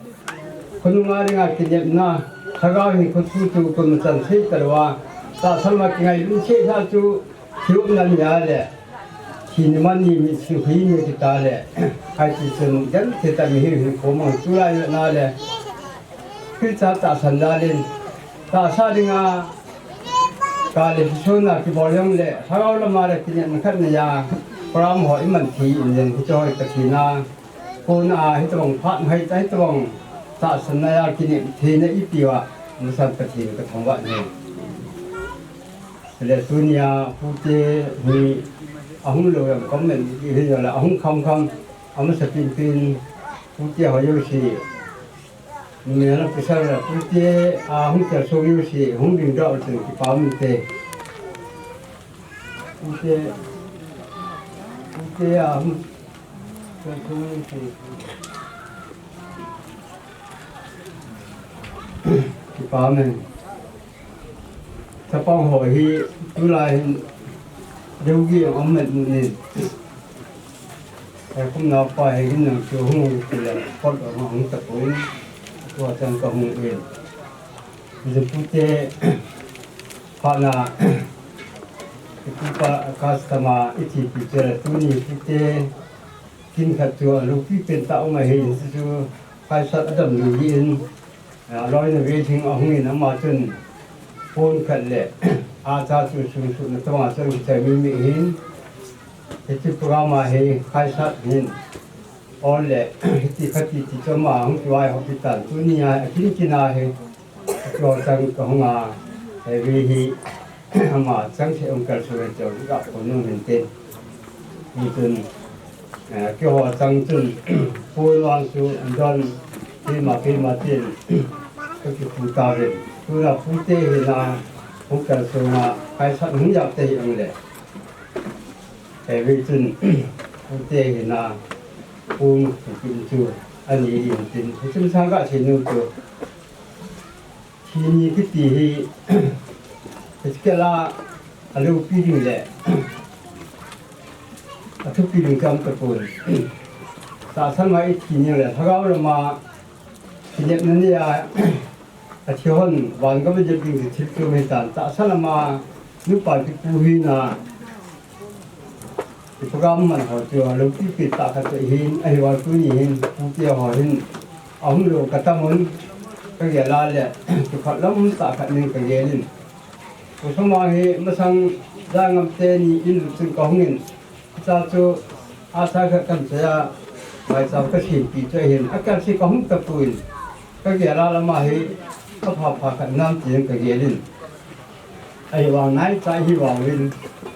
con ngài ngài cái gì na 사가 히 고추주 건산 세이터와 다 설마킹아 루체 사주 기업난 야래 기니만니 미치 회의에 기타래 하이티슨 연 대담이 히 고망 쭈라이 나래 필자 다 산다린 다 사링아 가리 소나 기벌령래 사가올라 말에 그냥 칸냐 프람 호이만 티 인전 그저이 같이나 고나 히트봉 판 하이다 히트봉 다 선나야 기니 테네 이피와 무슨 같이 그 통과네 그래 두니아 후제 니 아흥로야 검면 이해라 아흥캄캄 아무서 핀핀 후제 허요시 니메나 피사라 후제 아흥자 소유시 홍딩도 어떤 기파문테 후제 아흥 그 소유시 cái bao này ta bao hỏi hi tu lại đâu kia ông mình này không nào phải cái nào chưa không thì là con ở không tập huấn qua trong công việc giờ put phải là cái customer ít thì giờ tu ni put kinh khát chùa lúc khiเป็นtạo mà hình chứ phải sát đầm lưu yên rồi là về trình ông ấy nó mà chân phun khẩn lệ cha su nó tao mà chân chạy mi hin cái program mà hay khai sát hin on lệ thì khách thì cho mà ông chuai học bị tàn tu ni à cái nào hay cho chân không à vì hi mà chân thì ông cần sự cho gặp của nó mình tên như chân cái họ chân chân phun loan su anh ที่มาเที่ยก็คือผู้ตาเป็นผู้รับผู้เตะนะผู้กระทรวงใครสักหนึ่งอยากเตะอะไรเลยแต่วิจุนผู้เตะนะผู้กินจูอันนี้ยินจินผู้ซึ่งสร้างก็เช่นนู้นตัวที่นี่ที่ตีให้เกี่ยวกับอะไรปีนึงแหละทุกปีนึงกำกับคนสาสันมาอีกทีนึงแหละถ้าเรามาทีนี้นั่นเนี่ยเที่ยววันก็ไม่จะเป็นทิพย์ไม่ตันสาสันมานุปาที่ผู้หินะที่พระกำมันเขาตัวเราที่ปิดตาขัดหินไอ้วันผู้นี้หินผู้เที่ยวหินเอาหุ่นโลกระตั้งมันก็เกี่ยวกับเลยที่ขัดแล้วมันตาขัดหนึ่งก็เกี่ยวกับผู้สมัยมาสั่งร่างอันเตนี่อินซึ่งก็หุ่นจะจู่อาศัยกันเสียไปสาวก็สิ่งที่จะเห็นอาการสิ่งก็หุ่นตะปุยก็เกี่ยวกับมาให้ก็พากันน้ำจีนก็เกี่ยวกับไอ้วางไหนใจที่วางวิน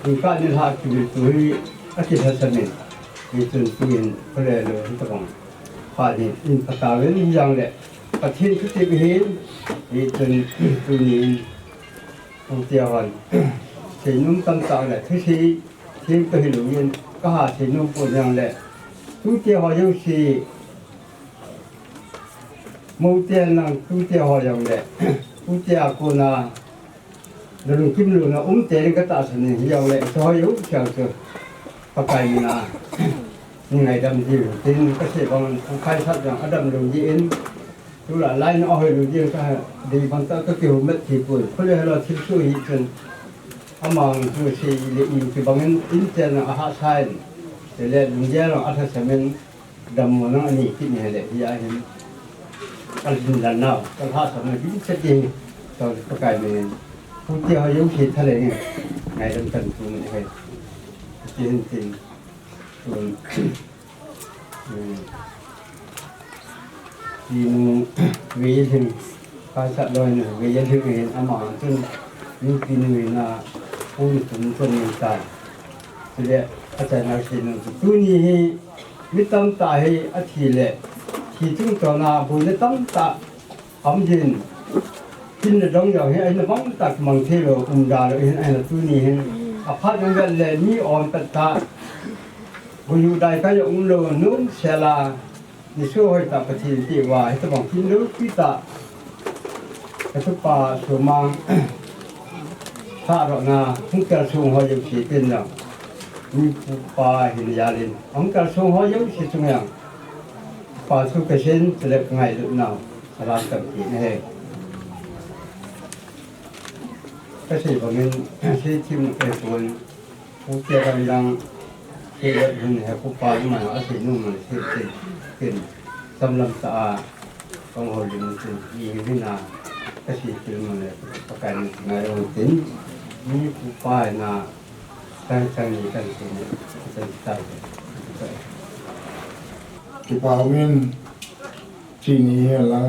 ดูการนิทานชีวิตตัวนี้อาทิตย์ละสัปดาห์มีจนตุยนก็เลยเลยที่ต้องผ่านอินปตาเวนยังเลยประเทศที่จะไปเห็นมีจนตุยนผู้เที่ยวเส้นนุ่มต่างๆเลยที่ไปเห็นหลวงยินก็หาเส้นนุ่มปวดยังเลยผู้เที่ยวยังสิมูเตียนนั่งผู้เที่ยวยังเลยผู้เที่ยวคนน่ะเรื่องกิมลูน่ะเตียนก็ตัดสินยังเลยซอยอยู่เชียงเสือปากไก่น่ะยังไงดำดิวทิ้งก็เสียบางใครสัตว์อย่างอดัมหลวงยินดูหลายไล่น้อยหลวงยินก็ดีบางตัวก็เกี่ยวเม็ดที่ปุ่นเขาเลยให้เราทิ้งช่วยอีกจนอามังคือสิ่งที่อินที่บางเงินอินเตอร์น่ะอาหารใช้แต่เรื่องหลวงยินเราอาจจะเสมือนดำมันอันนี้คิดเนี่ยแหละที่อาเห็นการดินดันน่ะก็ถ้าสมัยที่ชัดเจนตอนปากไก่เนี่ยผู้เที่ยวยุ่งผิดทะเลไงไงดำกันตุนไงจริงจริงตุนยิงวิ่งถึงภาษาลอยหนึ่งวิ่งถึงเห็นอามังจนมีปีนึงน่ะผู้ตุนคนยังตายทีเดียอาจารย์นักศิลป์ตัวนี้มิตรตาให้อาทิตย์เลยที่ถึงตอนน่ะบุญตั้งตาอมยินกินในดงอย่างนี้ไอ้น้องตักมังเทโลดาเลยไอ้ตัวนี้อาภาษณ์กันเลยมีอ่อนตัดตาบุญอยู่ได้ก็ยังโลนุ่นเสลาในช่วงให้ตาปฏิทินว่าให้ตะบังกินรู้พิตาให้ทุกป่าสมังถ้าเราหน้าหุ่นกระทรวงเขาอยู่ที่เป็นอย่างมีป่าหินยาลินหุ่นกระทรวงเขาอยู่ที่ตรงอย่างป่าสุขเช่นจะเล็กไงหรือเปล่าสลามกับที่นี่ก็ใช่บางเงินใช้ทีมเป็นคนผู้เกี่ยวกับดังเกี่ยวกับหุ่นให้ผู้ป่าอยู่มาอาศัยนุ่มมันเช่นเป็นสำหรับตาของเขาอยู่มันเป็นยิงขึ้นมาก็ใช่ทีมมันเลยประกันงานเราถึงมีผู้ป่าหน้าตั้งนี้กันเป็นใจที่ป่าวินที่นี่หลัง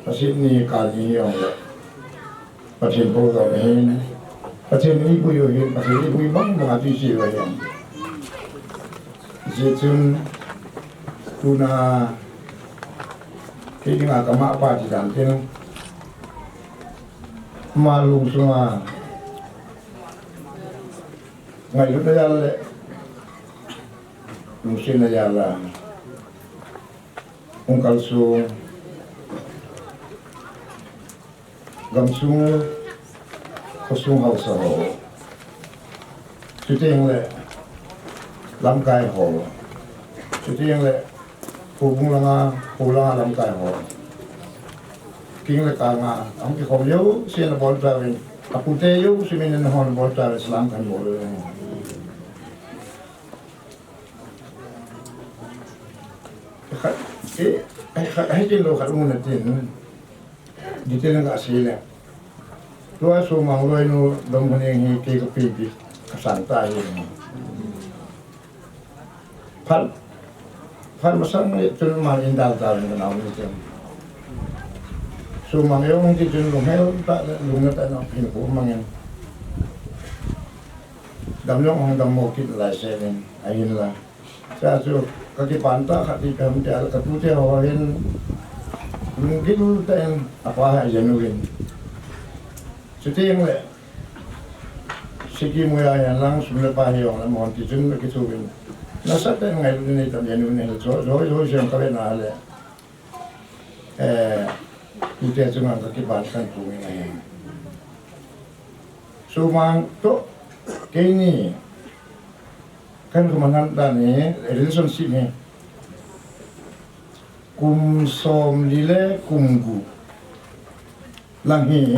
ประสิทธิ์นี้การนี้อย่างเลยประเทศพวกเราเห็นประเทศนี้กูอยู่เห็นประเทศนี้กูบ้างมาที่สิว่าอย่างเจ้าจุนตุนาที่นี่ก็มาปาจิกันเท่ามาลุงสุมาไงลุงนายาเลยลุงสินายาละองค์การสูงgamsung kosung hausa ho chuting le lamkai ho chuting le pubung langa pula lamkai ho king le kanga ang ki khom yo sin bol travel apute yo simin hon bol travel islam kan bol ai tin lo kharun na tin di tengah asli le, luar sumang luar nu dom yang hiki kepipi kesantai ini. Fal masang itu mal indal tahun kenal itu. Sumang yang di tengah lumel tak lumel tak nak pintu mangen. Dam yang orang dam mukit lah sini, ayin lah. Saya tu kaki panta kaki kami tiada kapute hawain mungkin ten apa jenuin setiap yang le segi muya yang lang semula pahiyong la mohon tijun kaki subin nasa ten ngai ni tam jenuin le so siang kami nale pute cuma kaki pantan kumi ngai sumang to kini kan kemandan ni relationship ni kum som lile kumgu langhi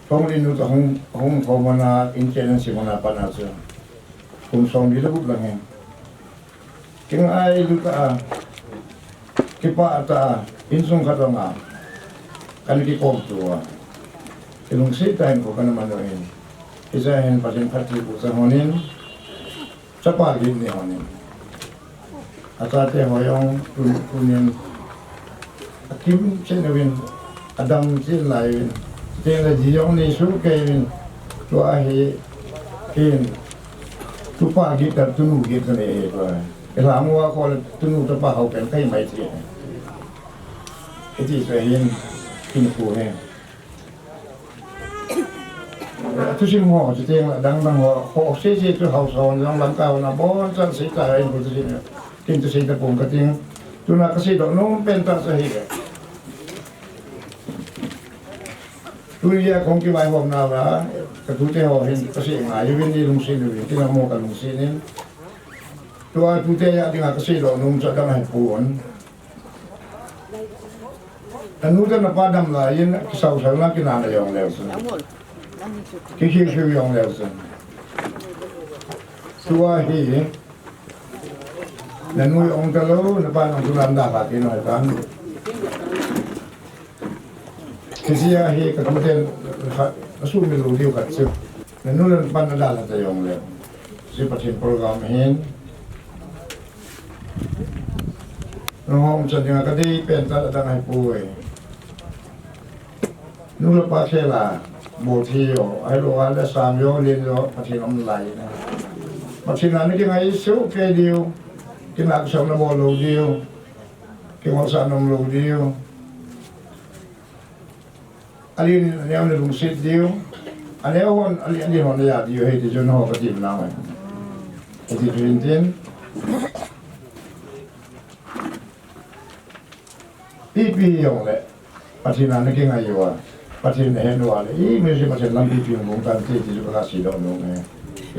kong linu to hong komana intensi mana panaso kum som lile buk langhi king ai luka kipa ata insung katonga kan ki kom tua ilung sitain ko kana manoin isahin pasin pati ko sa honin sa pagin ni honin atate hoyong kunin akim chenawin adam chin lain tela jiyong ni su kevin to ahi kin tu pagi tar tunu git ne to elamu wa ko tunu to pa hau pen kai mai ti eti sahin kin ko he tu sim ho tu teng dang ho se tu hau son dang lam ka na bon san si ka in ko tu sim tin tu sei ta pong ka ting tu na ka sei do no pen ta sa hi tu ya kong ki vai hom na la ka tu te ho hin ka sei nga yu ni lung sin ni tin mo ka lung sin ni tu a tu te ya ding ka sei do no sa dang hai puon anu ta na padam la yin ki sau sa na ki na na yong leo sun ki yong leo sun tu a hi nanui ong talo na pa nang tulam da ka kino kan kisia he ka kuten asu mi lu diu ka chu nanui na pa na da la ta yong le si patin program hin no hom cha dinga ka dei pen ta da ngai pu e nu la pa se la bo thi yo ai lo ala sam yo lin yo patin om lai na patin na ni ngai su ke diu kinak sa na mo lo dio kingo sa nam lo dio alin niam le lung sit dio alehon alin hon ya dio he ti jono ka ti na wa ti trintin pi yong le patina ne kinga yo patin ne no ale I me se patin lam pi yong kan ti ti ka si do no ne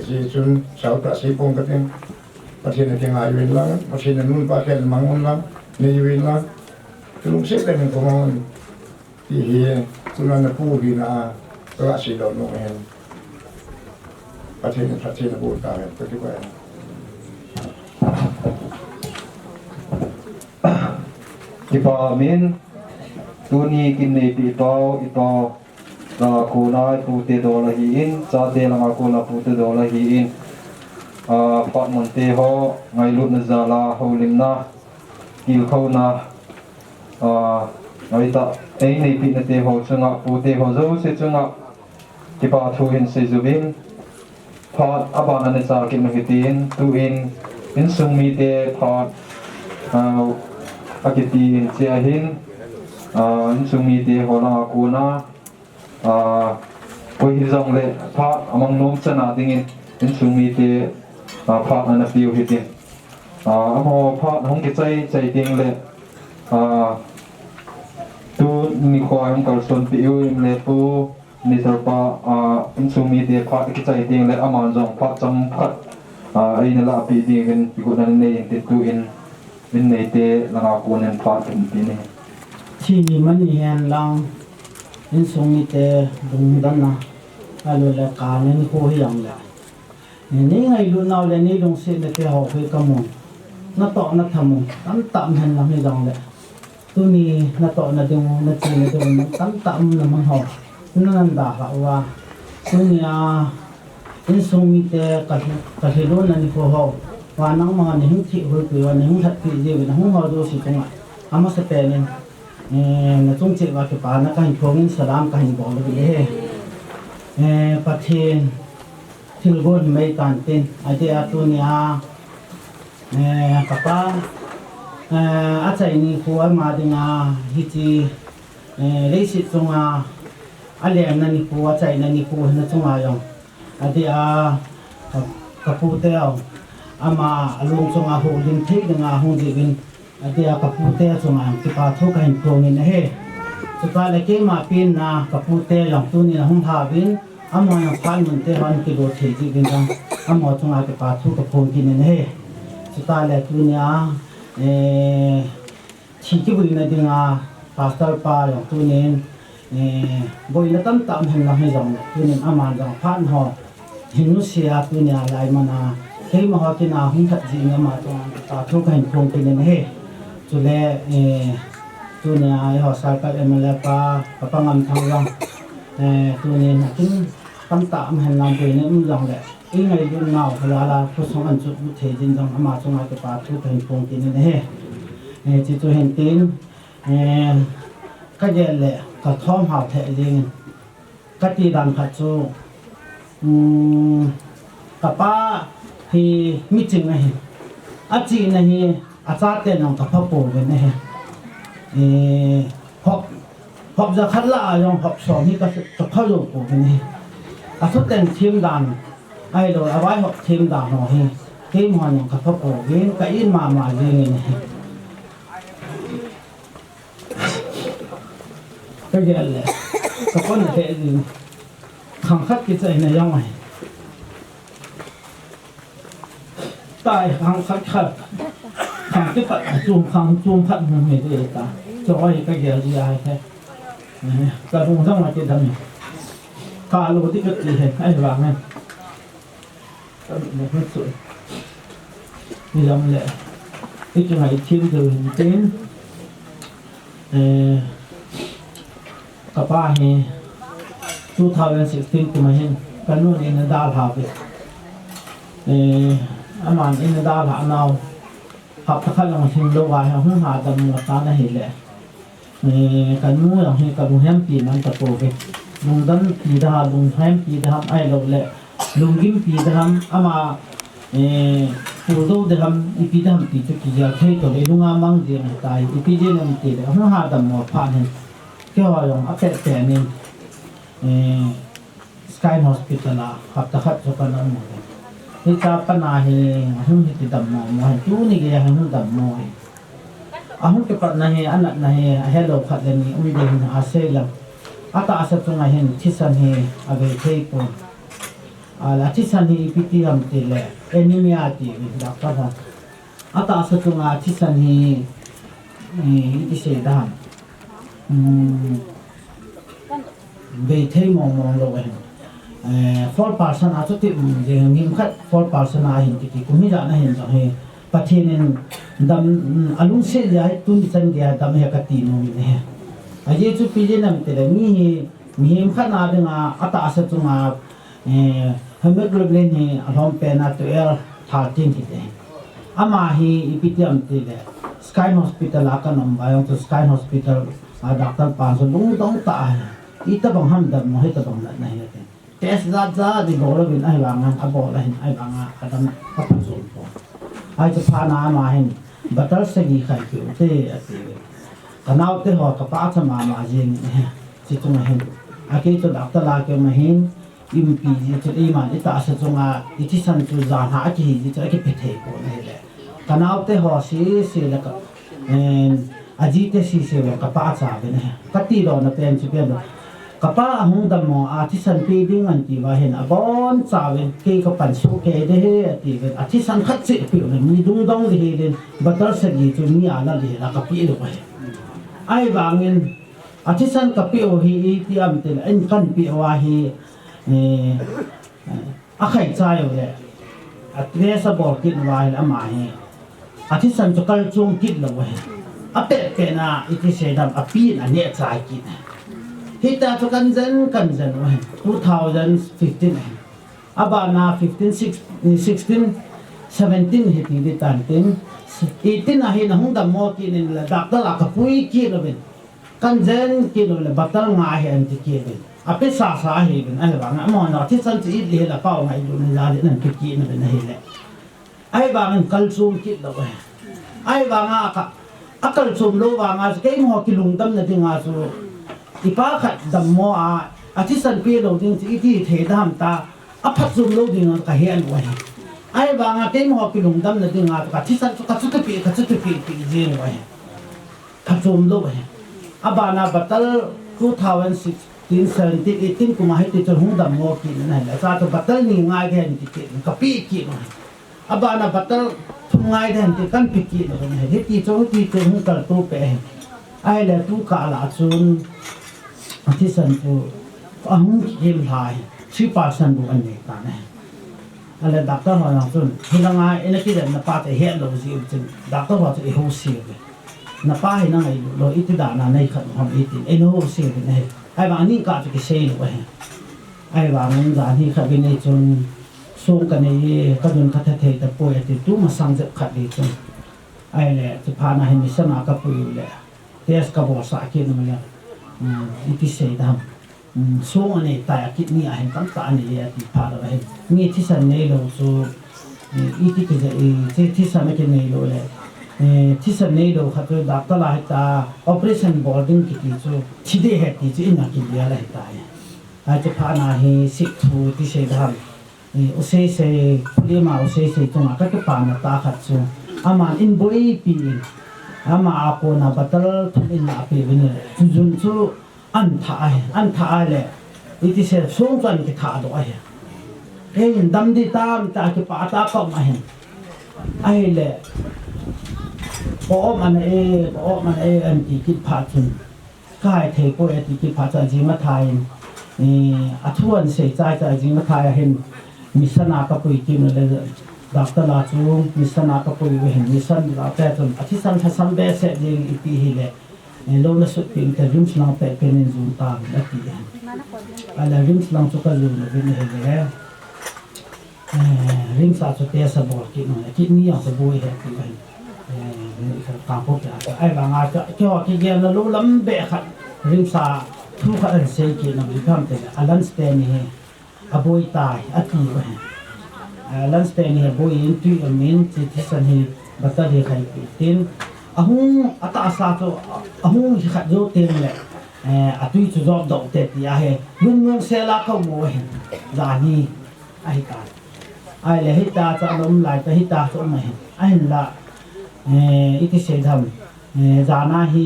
si chun sa ta si pong ka tin pasin na kaya ayuin lang, pasin na nun pa kaya mangon lang, niyuin lang. Tulong sila ng kumang tihi, tulang na pugi na klase daw nung yan. Pasin na buo tayo, pwede ba yan? Ipa amin, tuni kinipi ito na ako na pute do lahiin, sa de lang ako na pute do lahiin. Pak Monteho ngay lut na zala holim na kilko na ngay ta ay naipit na teho tsunga po teho zo si tsunga kipa tuhin si zubin pat abana na sa akin makitin tuin insung mite pat akitin siyahin insung mite ho na ako na kuhizang le pat amang nom sa natingin insung mite part na fiu hitin amo part hong ki chai ting le tu ni ko ang kalson piu im le pu ni sarpa insumi de part ki chai ting le aman jong part cham khat ai na la pi ding hin ku na nei te tu in nei te la ko nen part tin ti ne chi ni man hian lang insumi te dung dan na alo le ka nen ko hiang le ni ngay lu nào lên ni dong se le te ho ke kamu na to na thamu tam tam han lam ni dong le tu ni na to na dong na chi na dong tam tam na man ho nan da ha wa tu ni in sung mi te ka he lo na ni ko ho wa nang ma ni hin thi ho pi wa ni hin that pi je na hu ho do si tong ama se pe ni na chung che wa ke pa na ka hin thong salam ka hin bo le pathin thil gon mai kan tin ade atu ni kapa achai ni ko ma dinga hiti leisit tunga alem na ni ko achai na ni ko na tunga yong adi a kapute ama alung tunga ho ling thei dinga ho jibin adi a kapute tunga ki pa tho ka hin prong ni he chuta le ke ma pin na kapute yong tu ni hong tha bin ama yang phan mun te han ki do thei jibin dang ama tunga ki pa tho ka phong ki ni he chuta le tu ni a chỉ cái bụi này thì là pastor pa rồi tôi nên bụi nó tắm tắm hình là hay dòng tôi nên aman dòng phan họ hình nó xia tôi nhà lại mà na khi mà họ cái nào không thật gì nữa mà tôi thu cái hình không cái nên hết cho nên tôi nhà họ sai cái em là pa ngâm thang dòng tôi nên chính tắm tắm hình làm bụi nó dòng đấy cái ngày đêm nào là tôi sống ăn chút thế nên dòng mà tôi nói cái pa thu cái hình không cái nên hết chỉ tôi hiện tin cái gì lệ cái thom học thể liền cái gì đàn phát chú cái ba thì mi chừng này chị này cha tiền lòng cái pháp bổ cái này học ra khát lạ dùng học sổ như cái pháp bổ cái này số tiền thêm đàn ai rồi ai học thêm đàn rồi thêm hoàn những cái pháp bổ cái in mà gì này cái gì là cái con này thế gì khẳng khắc cái gì này giống này tại khẳng khắc khẳng cái phật zoom phật mình để ta cho cái gì ai thế cái vùng trong này cái thằng cả lô tí cái gì hết ai làm này cái bị một hết rồi đi làm lệ cái chỗ này thiên từ đến kapa he 2016 kumahin kanun in dal ha be aman in dal ha now hap ta khalang hin lo wa ha hu ha dam la ta na he le kanu yang he ka bu hem pi man ta ko be lung dan pi da lung hem pi da ai lo le lung gim pi da ama pu do de ham ipi da pi chu ki ya thei to le lunga mang de na tai ipi je nam ti le hu ha dam mo pha hen cái họ dùng áp tệ nên Sky Hospital là học tập cho con ông rồi thì ta pan này không thì đầm mồ chú này cái không đầm mồ không cái pan này anh này hello phát lên ui đến ase là ata ase trong này hiện chỉ san he ave thấy po là chỉ san he pt làm thì là anemia thì đặc biệt là ata ase trong này chỉ san he cái gì đó về thế mong rồi four person à chút thì nghiêm khắc four person à hiện thì cũng như là hiện rồi bắt thế nên đam alung sẽ ra tuân chân dia đam hệ cái tin nó như này à giờ chút bây giờ nằm thì là nghiêm khắc nào đó à ata sẽ chung à hemoglobin thì along pen à tụi thà tin thì đấy ama hi ipitiam thì là Sky Hospital akan membayang tu Sky Hospital doctor pasal dong ta ita bang ham dam mo ita bang na hi test za di bolo bin ai bang abo la hin ai bang kadam kapsul po ai cha phana ma hin batal se gi khai ki te ati kanau te ho ka pa cha ma jing chi tu ma hin aki to doctor la ke ma hin im pi ji chu i ma ita sa chunga iti san chu za ha ki ji cha ki pethe po ne le kanau te ho si la ka ajite si se ka pa cha be ne ka ti ro na pen chu pen ka pa hung dam mo artisan pe ding an ti wa hen abon cha be ke ka pan su ke de he ti be artisan khat se pe ne mi dung dong de he den batar se gi chu mi ala de la ka pi ro ba ai bangin artisan ka pi o hi ti am te en kan pi wa hi a khai cha yo le atre sa bor kit wa la ma he artisan chu kal chung kit lo wa apet ke na iti se dam api na ne chai ki hita to kan zen 2015 aba na 15 16 17 hiti di tan tin 18 na hin hung dam mo ki nin la doctor la ka pui ki lo ben kan zen ki lo le batal nga he an ti ki ben ape sa he ben ai ba nga mo na ti san ti le la pa ngai lu na le nan ki na ben he le ai bang kalsum kit lo ai banga ka akal sum lo banga ke mo ki lungdam na dinga su ipa khat dam mo a atisan pe lo ding ti ti the dam ta aphat sum lo ding ka hian wa ai banga ke mo ki lungdam na dinga ka tisan ka chu pi pi jin wa phat sum lo wa abana batal 2016 kuma hai ti chon hung dam mo ki na la sa to batal ni ngai den ti ka pi ki no abana batal thum ngai den ti kan pi ki no he ti chong ti te hung kal tu pe ai la tu ka la chun ti san tu ahung ki lai 3% bu an ne ta ne ala doctor ho na chun hilanga ena ki den na pa te he lo si chun doctor ho te ho si na pa hi na ngai lo iti da na nei khat ham iti eno ho si ne ai ba ni ka ti se lo he ai ba mun da ni kha bi nei chun so ka nei ka dun ka the ta po ya ti tu ma sang je khat li chun ai le ti pa na hin mi sa na ka pu le tes ka bo sa ki no ya iti se da so ne ta ya ki ni a hin tam ta ni ya ti pa da he ni ti san nei lo so iti ki je ti sa me ki nei lo le ti san nei lo kha to da ta la ta operation boarding ki ti so ti de he ti ji na ki ya la ta ya ai ti pa na he sik thu ti se da o se le ma o se to ma ka ke pa na ta kha chu ama in boi pi ama ako na batal thun na pi bin jun chu an tha le iti se song chan ki tha do ai he dam di tam ta ki pa ta ko ma hen ai le o man e an ti ki pha chun kai the ko e ti ki pha cha ji ma thai a thuan se chai ji ma thai hen misana ka pui ki no le doctor la chu misana ka pui we hen misan la ta chun a thi san tha sam be se ding iti hi le lo na su pin ta rim slang pe pen in zum ta la ti ala rim slang chu ka lu no bin he le rim sa chu te sa bo ki no ki ni ya sa bo he ti ai ka po ta ai ba nga cho ki ge na lu lam be khat rim sa thu kha an se ki no bi kam te alan ste ni he a boy tai a ti wa alan ste ni he boy in tu a min ti san hi ba ta he khai pi tin ahung ata asa to ahung hi khat jo tem le atui chu job do te ti a he lung lung se la ko mo he za ni ai ka ai le hita cha lom lai ta hita so ma he ai la iti se dham za na hi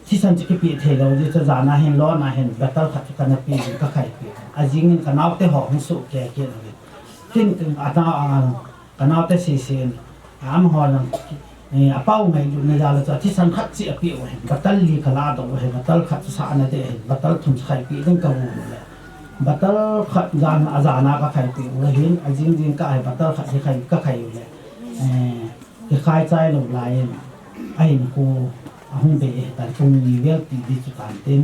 si san chi pi the lo ji cha za na hen lo na hen batal khat ka na pi ka khai pi a jing ka naw te ho hung su ke ke le tin tin ata ka naw te si sin am ho lang a pau ngai lu na ja la cha thi san khat chi a pi wa batal li khala do wa batal khat sa na de batal thum khai pi ding ka wu le batal khat gan a za na ka khai pi wa hin a jing jing ka ai batal khat khai ka khai le ke khai chai lo lai ai ko a hung be ta tung ni vel ti di chu kan tin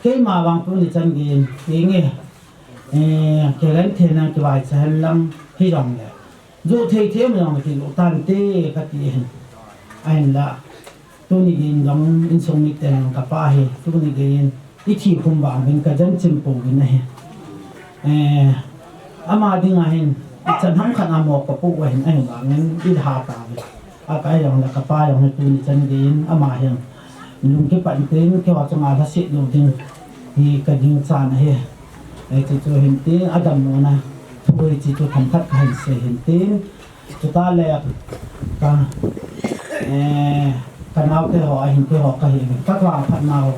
ke ma wang pu ni chan gin ke nge ke len the na ki wai cha lam hi rong le zo thei the me long ti lo tan te ka ti hen ai la tu ni gin dong in song ni ten ka pa he tu ni gin i thi khum bang bin ka jan chim pu bin he ama ding a hen chan ham khan amo ka pu wa hen ai ba ngen di ha ta a ka yang la ka pa yang tu ni chan gin ama hen lung ke pan ten ke wa changa la si lo ding hi ka ding chan he ai ti chu hen te adam no na thôi chỉ tôi thầm thắt hành sẽ hiện tiến chúng ta lẹ cả nào cái họ hình cái họ cái hiện các vào phần nào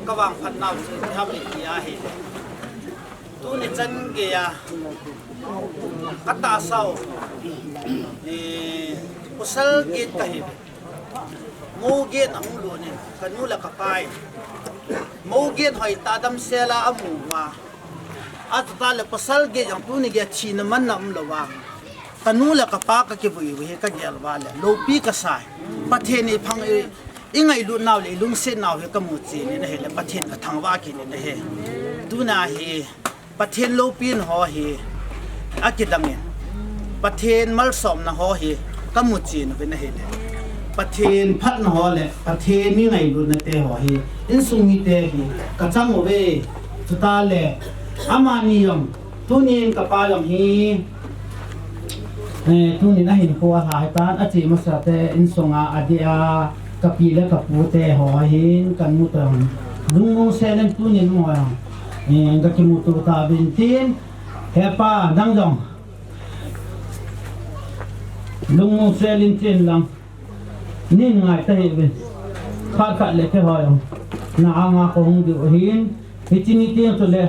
các vào phần nào thì theo định gì à hiện tôi nên chân kìa các ta sau có sơ kiến cái hiện mô gen ang ulo ni kanula kapay mô gen hoy tadam sela amuwa at tale pasal ge yang tu ni ge chi na man na umlawa kanula kapa ka ke bui we ka gel wala lo pi ka sai pathe ni phang ingai lu naw le lung se naw he ka mu chi ni na he le pathen ka thangwa ki ni na he tu na he pathen lo pin ho he akidang pathen mal som na ho he ka mu chi na be na he le pathen phat na ho le pathen ni ngai lu na te ho hi in sungi te hi ka chang ove chuta le amani yom tunin ka pa yom hi tunin a hin ko ha tan a chi ma sa te in sunga adia kapila kapute ho hin kan mu tang lungmong selen tunin mo ya ga ki mu tu ta bintin hepa dang dong lungmong selin tin lang nin ngai ta hi bin kha le te ho yong na anga ko hung di hin hitini ti to le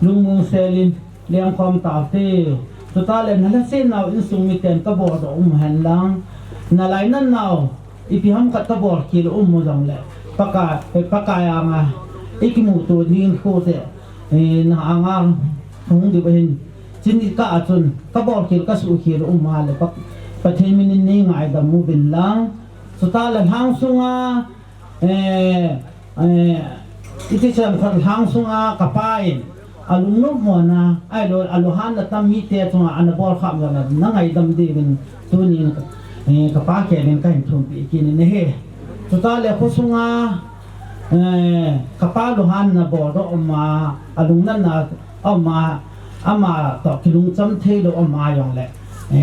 lungmong selin liang khom ta te to ta le na se naw in sung mi ten ka bo do han lang na lai nan naw ipi ham ka ta bo ki lo mo jang le paka ya ma ikimu tu nin ko te na anga hung di hin chini ka achun ka bo ki ka su ki lo ma le pathin min ni ngai da mu bin lang so ta le hang sunga iti sam khat hang sunga ka pain alung no mo na ai lo aluhan na tam mi te chunga an bol kham na ngai dam di bin tu ni ka pa ke nen ka hin thum pi kin ne he so ta le ko sunga ka pa luhan na bo do ma alung nan na ama to kilung cham the do ma yong le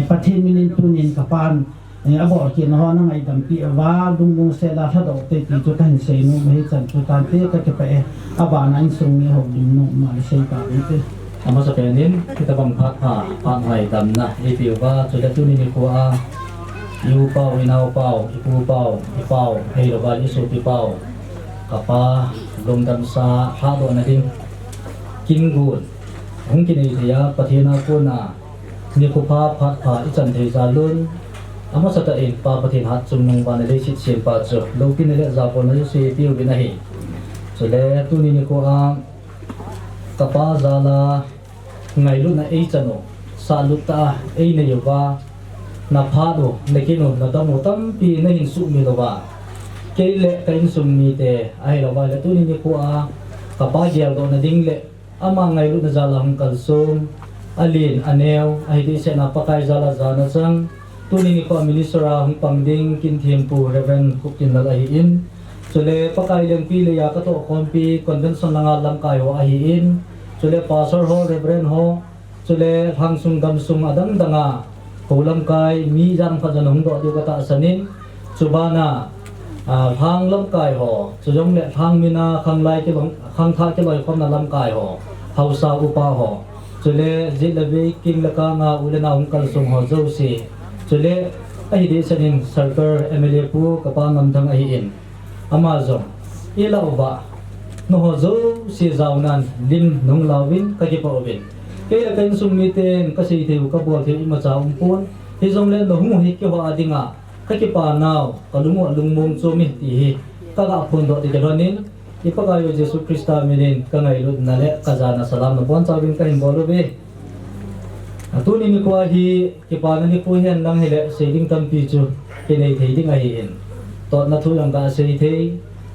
pathin min tunin kapan abor kin ho na ngai dam pi wa lungmung se la tha do te ti chu kan se nu me chan chu tan te ka ke pe aba nan sung ni ho ding nu ma se ka te ama sa penin kita bang phat pa ngai dam na e pi wa chu da tu ni ko a yu pau inau pau ipu pau ipau hei lo ba li su pi pau kapa lum dam sa tha do na ding king gun hung kin ni ya pathina ko na ni ko phat i chan thei za lun ama sa ta in pa pathin hat chung nung ba na le sit chen pa chu lo kin le za ko na se pi bi na hi so le tu ni ko a kapa za la ngai lu na e chano sa lu ta e ne yo ba na pha do ne ki no na ta mo tam pi na hin su mi lo ba ke le ka in sum mi te ai lo ba le tu ni ko a kapa gel do na ding le ama ngai lu na za la hung kal sum alin aneu ai di se na pakai zala zana sang tuni ni ko ministra hung pangding kin thiampu reven kukin la hi in chule pakai leng pi le ya ka to kompi convention nga lam kai ho hi in chule pastor ho reverend ho chule hang sung gam sung adam danga kolam kai mi jang pha jan hung do di ka ta sanin chubana hang lam kai ho chujong le hang mina khang lai ke long khang tha ke loi khom na lam kai ho hausa upa ho chule zilabe king laka nga ulena ungkal sung ho zo si chule ai de sanin sarkar mla pu kapa nam thang ai in amazon ila uba no ho zo si zaunan lim nong lawin ka ki pa obin ke la kan sung mi ten ka sei theu ka bo theu ma cha pon hi zong le no hu hi ke wa adinga ka ki pa naw ka lungmong chu mi ti hi ka ga phun do ti janin ipagayo Jesu Krista minin kangai lut na le kazana salam na bon chawin ka himbolo be atuni ni kwa hi kipana ni pu hian lang hele seiding tampi chu kinai theiding ai in tot na thu yang ka sei thei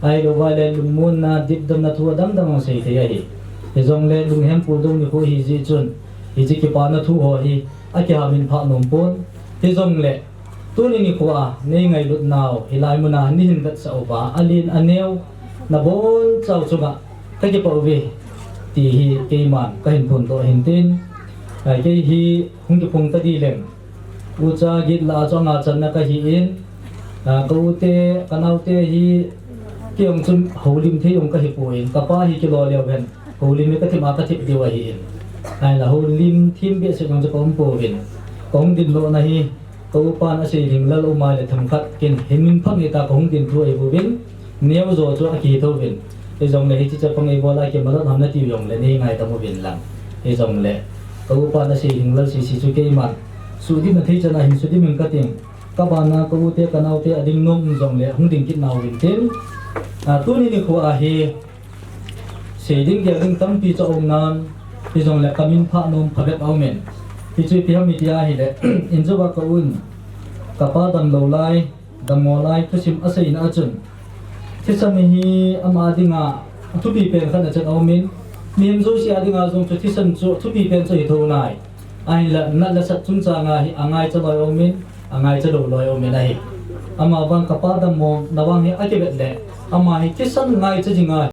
ai lo wa le lungmun na dip dam na thu dam dam sei thei ai hi zong le lung hem pu dong ni pu hi ji chun hi ji kipana thu ho hi a ki ha min pha nom pon hi zong le tuni ni kwa nei ngai lut naw hilai muna ni hin gat sa oba alin aneu na bon chau chunga ka ki paw ve ti hi ke man ka hin phun to hin tin ai ke hi hung ki phung ta di lem u cha git la chonga chan na ka hi in ka u te kanau te hi ki ong chum holim the ong ka hi poin ka pa hi ki lo le ben holim ka thi ma ka thi di wa hi in ai la holim thim be se ngong cha kom po vin kong din lo na hi ko pan a se ring lal o mai le tham khat kin himin phang ni ta kong din thu ai bu vin nếu rồi cho aki thâu vin thì dòng này chỉ cho phong ấy bola cái mà nó làm nó tiêu dùng lên đi ngày tao mua vin làm thì dòng này câu pa nó xì hình lơ xì xì cái mặt số đi mà thấy cho này số đi mình cắt tiền các bạn na câu te cái nào te ading nôm dòng này không định kít nào vin thêm tu ni khua hi xì đinh cái đinh tâm pi cho ông nan thì dòng này kamin pha nôm pha bếp ao men thì chơi pia media hi le in cho ba câu un kapa dam lo lai dam mo lai cứ sim asai na chun thế sao mình ama dinga thu bị pen khăn ở trên áo min miếng dối xia dinga dùng cho thế san cho thu bị pen cho thâu này ai là nát là sát chúng ta ngay angai cho loài áo min angai cho đầu loài áo min này ama van kapadam mo nawang hi akibet le ama hi kisan ngai chajinga